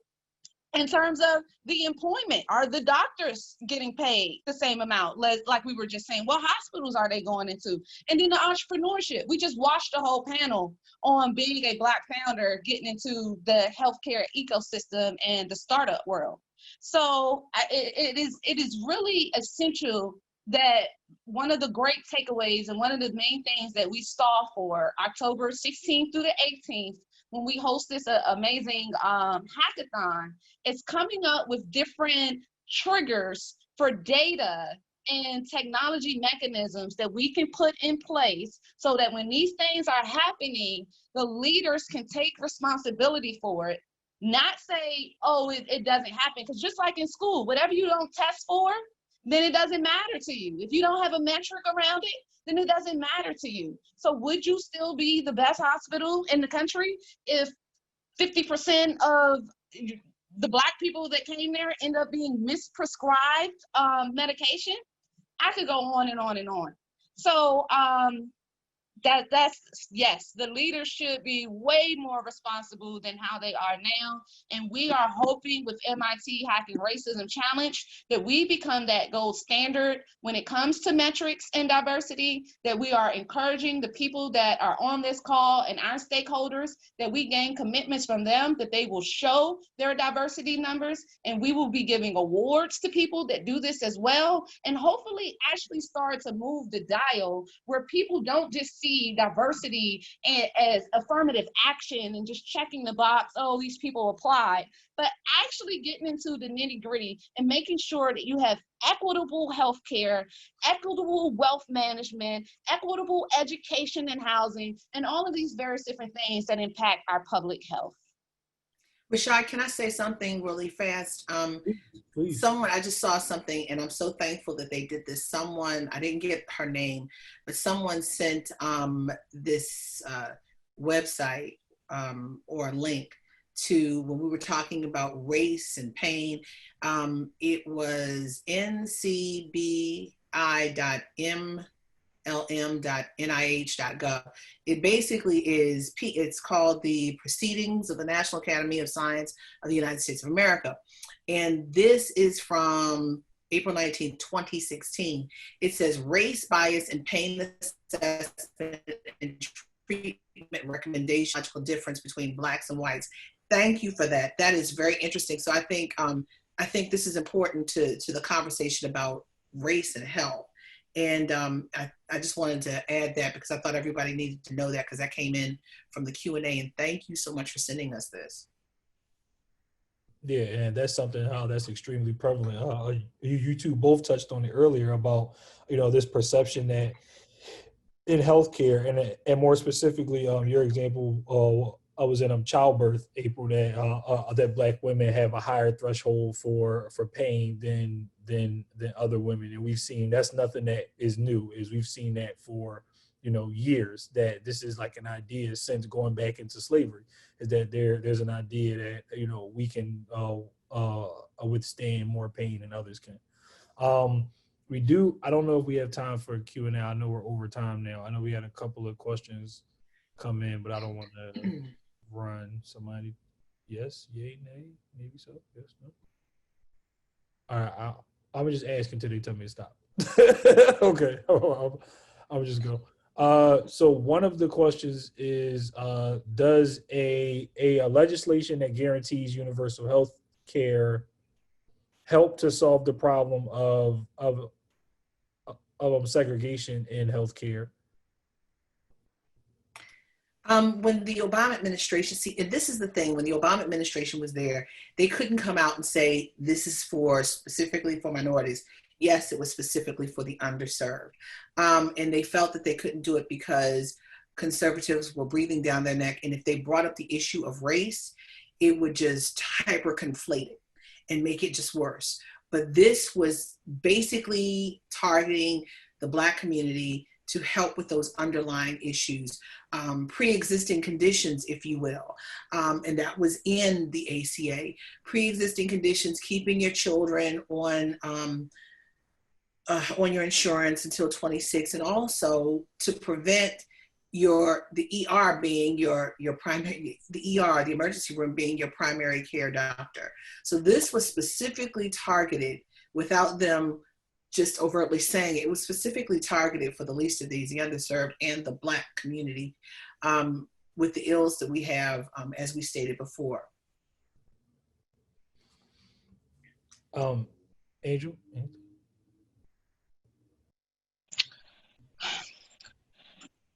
In terms of the employment, are the doctors getting paid the same amount? Like we were just saying, what hospitals are they going into? And then the entrepreneurship. We just watched a whole panel on being a Black founder, getting into the healthcare ecosystem and the startup world. So it is really essential that one of the great takeaways and one of the main things that we saw for October 16th through the 18th, when we host this amazing hackathon, is coming up with different triggers for data and technology mechanisms that we can put in place so that when these things are happening, the leaders can take responsibility for it, not say, oh, it doesn't happen. Because just like in school, whatever you don't test for, then it doesn't matter to you. If you don't have a metric around it, then it doesn't matter to you. So would you still be the best hospital in the country if 50% of the Black people that came there end up being misprescribed medication? I could go on and on and on. So that's yes, the leaders should be way more responsible than how they are now. And we are hoping with MIT Hacking Racism Challenge that we become that gold standard when it comes to metrics and diversity, that we are encouraging the people that are on this call and our stakeholders, that we gain commitments from them that they will show their diversity numbers, and we will be giving awards to people that do this as well, and hopefully actually start to move the dial where people don't just see diversity as affirmative action and just checking the box, oh, these people applied, but actually getting into the nitty-gritty and making sure that you have equitable healthcare, equitable wealth management, equitable education and housing, and all of these various different things that impact our public health. Rashaad, can I say something really fast? Please. Someone, I just saw something and I'm so thankful that they did this. Someone, I didn't get her name, but someone sent this website or a link to when we were talking about race and pain. It was ncbi.mlm.nih.gov. It basically is, it's called the Proceedings of the National Academy of Science of the United States of America. And this is from April 19, 2016. It says race bias and pain assessment and treatment recommendation, logical difference between Blacks and whites. Thank you for that. That is very interesting. So I think this is important to the conversation about race and health. And I just wanted to add that because I thought everybody needed to know that, because that came in from the Q&A. And thank you so much for sending us this. Yeah, and that's something how that's extremely prevalent. You two both touched on it earlier about, you know, this perception that in healthcare and more specifically, your example, I was in childbirth, April, that Black women have a higher threshold for pain than other women, and we've seen that's nothing that is new. Is we've seen that for years, that this is like an idea since going back into slavery, is that there's an idea that we can withstand more pain than others can. I don't know if we have time for Q&A. I know we're over time now. I know we had a couple of questions come in, but I don't want to run somebody. Yes, yay, nay, maybe so, yes, no. All right, I'm just asking until they tell me to stop. Okay, I'll just go. So one of the questions is, does a legislation that guarantees universal health care help to solve the problem of segregation in healthcare? When the Obama administration, see, and this is the thing, when the Obama administration was there, they couldn't come out and say, this is for specifically for minorities. Yes, it was specifically for the underserved. And they felt that they couldn't do it because conservatives were breathing down their neck. And if they brought up the issue of race, it would just hyper conflate it and make it just worse. But this was basically targeting the Black community to help with those underlying issues, pre-existing conditions, if you will. And that was in the ACA. Pre-existing conditions, keeping your children on your insurance until 26, and also to prevent the ER being your primary, the ER, the emergency room being your primary care doctor. So this was specifically targeted without them just overtly saying it. It was specifically targeted for the least of these, the underserved and the Black community, with the ills that we have, as we stated before. Angel?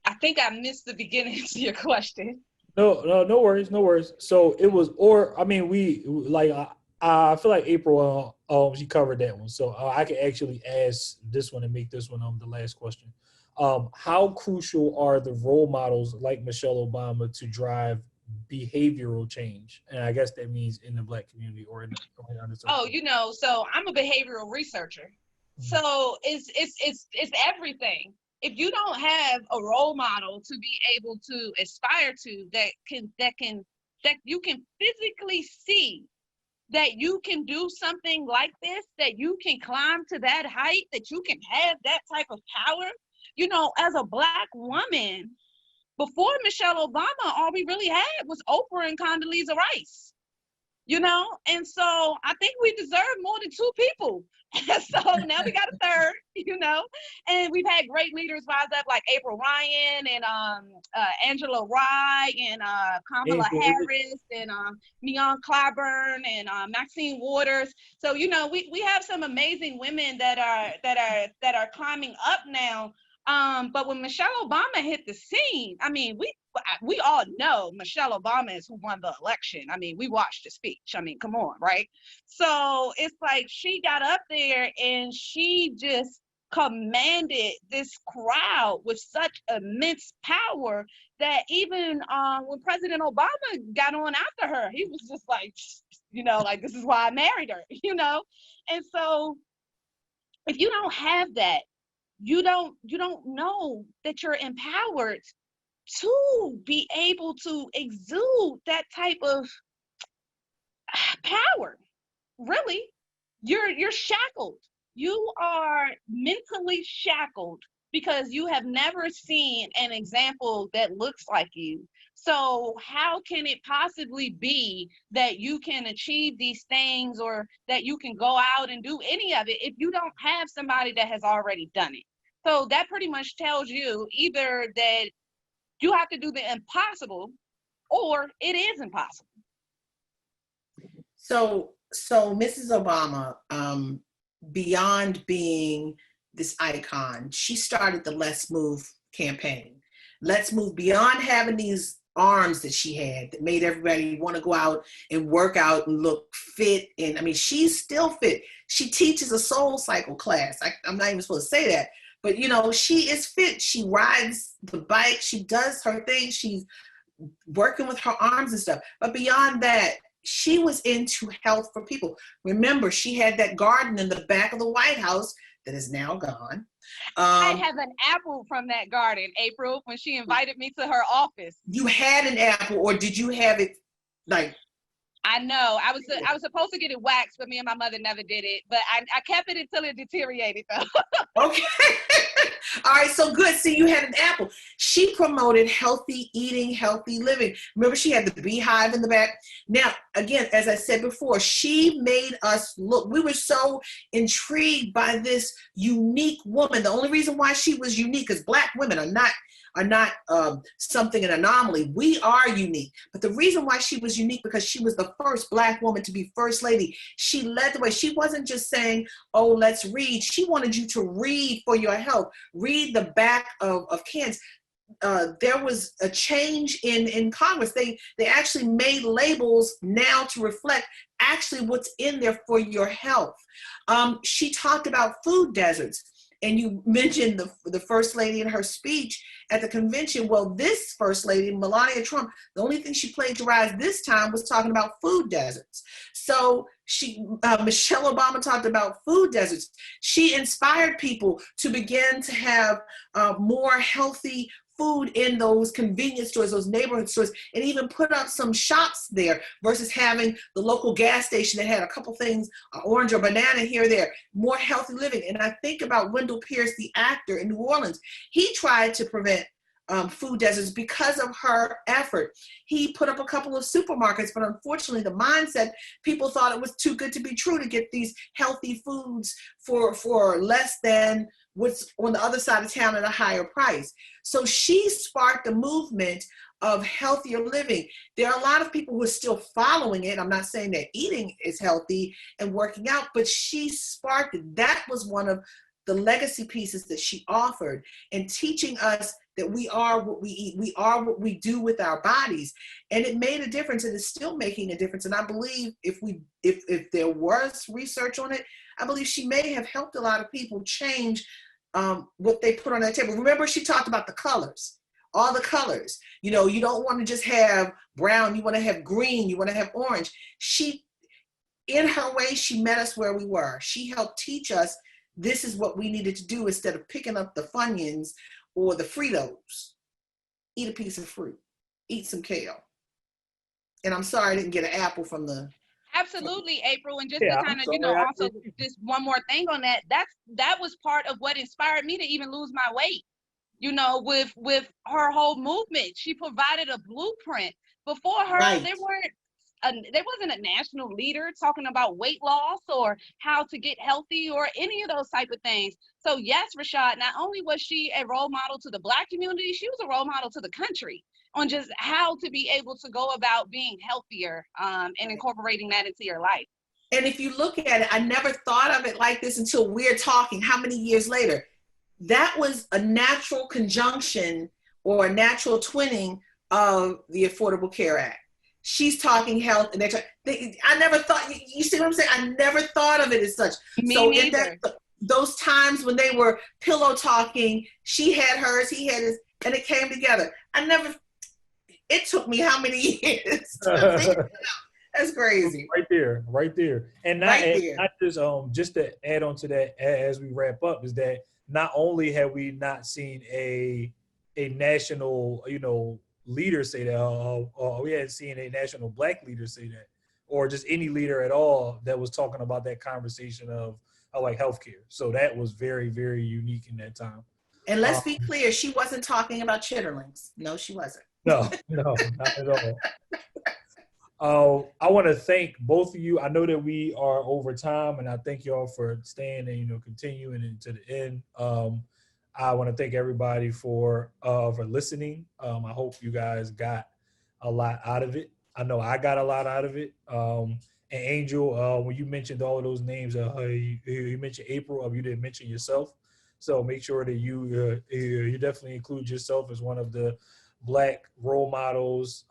I think I missed the beginning to your question. No worries, no worries. So it was, or I mean, I feel like April, she covered that one. So I can actually ask this one and make this one the last question. How crucial are the role models like Michelle Obama to drive behavioral change? And I guess that means in the Black community or in the underserved. Oh, so I'm a behavioral researcher. Mm-hmm. So it's everything. If you don't have a role model to be able to aspire to that you can physically see that you can do something like this, that you can climb to that height, that you can have that type of power. As a Black woman, before Michelle Obama, all we really had was Oprah and Condoleezza Rice, And so I think we deserve more than two people. So now we got a third, And we've had great leaders rise up like April Ryan and Angela Rye and Kamala Harris and Neon Clyburn and Maxine Waters. So we have some amazing women that are climbing up now. But when Michelle Obama hit the scene, I mean, we all know Michelle Obama is who won the election. I mean, we watched the speech. I mean, come on, right? So it's like she got up there and she just commanded this crowd with such immense power that even when President Obama got on after her, he was just like, like, this is why I married her, And so if you don't have that, you don't know that you're empowered to be able to exude that type of power. Really, you're shackled. You are mentally shackled because you have never seen an example that looks like you. So how can it possibly be that you can achieve these things or that you can go out and do any of it if you don't have somebody that has already done it? So that pretty much tells you either that you have to do the impossible or it is impossible. So Mrs. Obama, beyond being this icon, she started the Let's Move campaign. Let's Move, beyond having these arms that she had that made everybody want to go out and work out and look fit. And I mean, she's still fit. She teaches a soul cycle class. I'm not even supposed to say that, but she is fit. She rides the bike. She does her thing. She's working with her arms and stuff. But beyond that, she was into health for people. Remember, she had that garden in the back of the White House that is now gone. I have an apple from that garden, April, when she invited me to her office. You had an apple, or did you have it like? I know. I was supposed to get it waxed, but me and my mother never did it. But I kept it until it deteriorated, though. Okay. All right, so good. See, you had an apple. She promoted healthy eating, healthy living. Remember, she had the beehive in the back. Now, again, as I said before, she made us look. We were so intrigued by this unique woman. The only reason why she was unique is Black women are not something, an anomaly. We are unique. But the reason why she was unique, because she was the first Black woman to be first lady. She led the way. She wasn't just saying, oh, let's read. She wanted you to read for your health. Read the back of cans. there was a change in Congress. They actually made labels now to reflect actually what's in there for your health. She talked about food deserts, and you mentioned the First Lady in her speech at the convention. Well, this First Lady, Melania Trump, the only thing she plagiarized this time was talking about food deserts. So Michelle Obama talked about food deserts. She inspired people to begin to have more healthy food in those convenience stores, those neighborhood stores, and even put up some shops there versus having the local gas station that had a couple things, orange or banana here or there, more healthy living. And I think about Wendell Pierce, the actor in New Orleans. He tried to prevent food deserts because of her effort. He put up a couple of supermarkets, but unfortunately the mindset, people thought it was too good to be true to get these healthy foods for less than what's on the other side of town at a higher price. So she sparked a movement of healthier living. There are a lot of people who are still following it. I'm not saying that eating is healthy and working out, but she sparked it. That was one of the legacy pieces that she offered, and teaching us that we are what we eat. We are what we do with our bodies. And it made a difference, and it's still making a difference. And I believe if there was research on it, I believe she may have helped a lot of people change what they put on that table. Remember, she talked about the colors, all the colors. You know, you don't want to just have brown, you want to have green, you want to have orange. She, in her way, she met us where we were. She helped teach us this is what we needed to do instead of picking up the Funyuns or the Fritos. Eat a piece of fruit, eat some kale. And I'm sorry I didn't get an apple from the. Absolutely, April. And just Yeah, to kind of, also just one more thing on that, that was part of what inspired me to even lose my weight. With her whole movement, she provided a blueprint. Before her, Right. there wasn't a national leader talking about weight loss or how to get healthy or any of those type of things. So yes, Rashaad, not only was she a role model to the Black community, she was a role model to the country on just how to be able to go about being healthier and incorporating that into your life. And if you look at it, I never thought of it like this until we're talking how many years later. That was a natural conjunction or a natural twinning of the Affordable Care Act. She's talking health, and I never thought, you see what I'm saying? I never thought of it as such. Me neither. Those times when they were pillow talking, she had hers, he had his, and it came together. It took me how many years to figure it out? That's crazy. Right there. And not just to add on to that as we wrap up, is that not only have we not seen a national, leader say that, we hadn't seen a national Black leader say that, or just any leader at all that was talking about that conversation of like healthcare. So that was very, very unique in that time. And let's be clear, she wasn't talking about chitterlings. No, she wasn't. No, not at all. I want to thank both of you. I know that we are over time, and I thank y'all for staying and continuing into the end. I want to thank everybody for listening. I hope you guys got a lot out of it. I know I got a lot out of it. And Angel, when you mentioned all of those names, you mentioned April, you didn't mention yourself. So make sure that you definitely include yourself as one of the Black role models,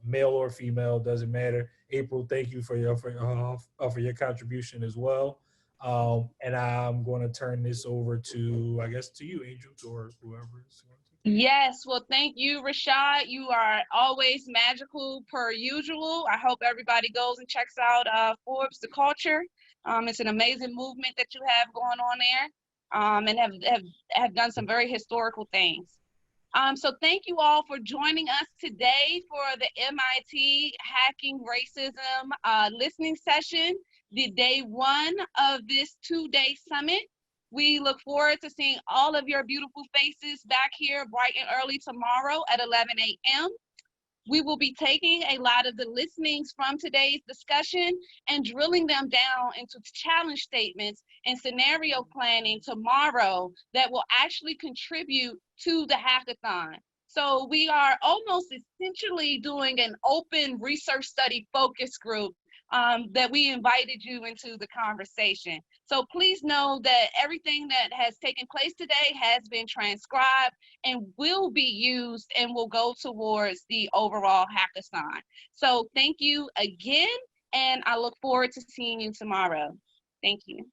male or female, doesn't matter. April, thank you for your contribution as well. And I'm going to turn this over to, I guess, to you, Angel, or whoever is going to. Yes, well, thank you, Rashaad. You are always magical per usual. I hope everybody goes and checks out Forbes, The Culture. It's an amazing movement that you have going on there, and have done some very historical things. So thank you all for joining us today for the MIT Hacking Racism listening session, the day one of this 2-day summit. We look forward to seeing all of your beautiful faces back here bright and early tomorrow at 11 a.m. We will be taking a lot of the listenings from today's discussion and drilling them down into challenge statements and scenario planning tomorrow that will actually contribute to the hackathon. So we are almost essentially doing an open research study focus group that we invited you into the conversation. So please know that everything that has taken place today has been transcribed and will be used and will go towards the overall hackathon. So thank you again, and I look forward to seeing you tomorrow. Thank you.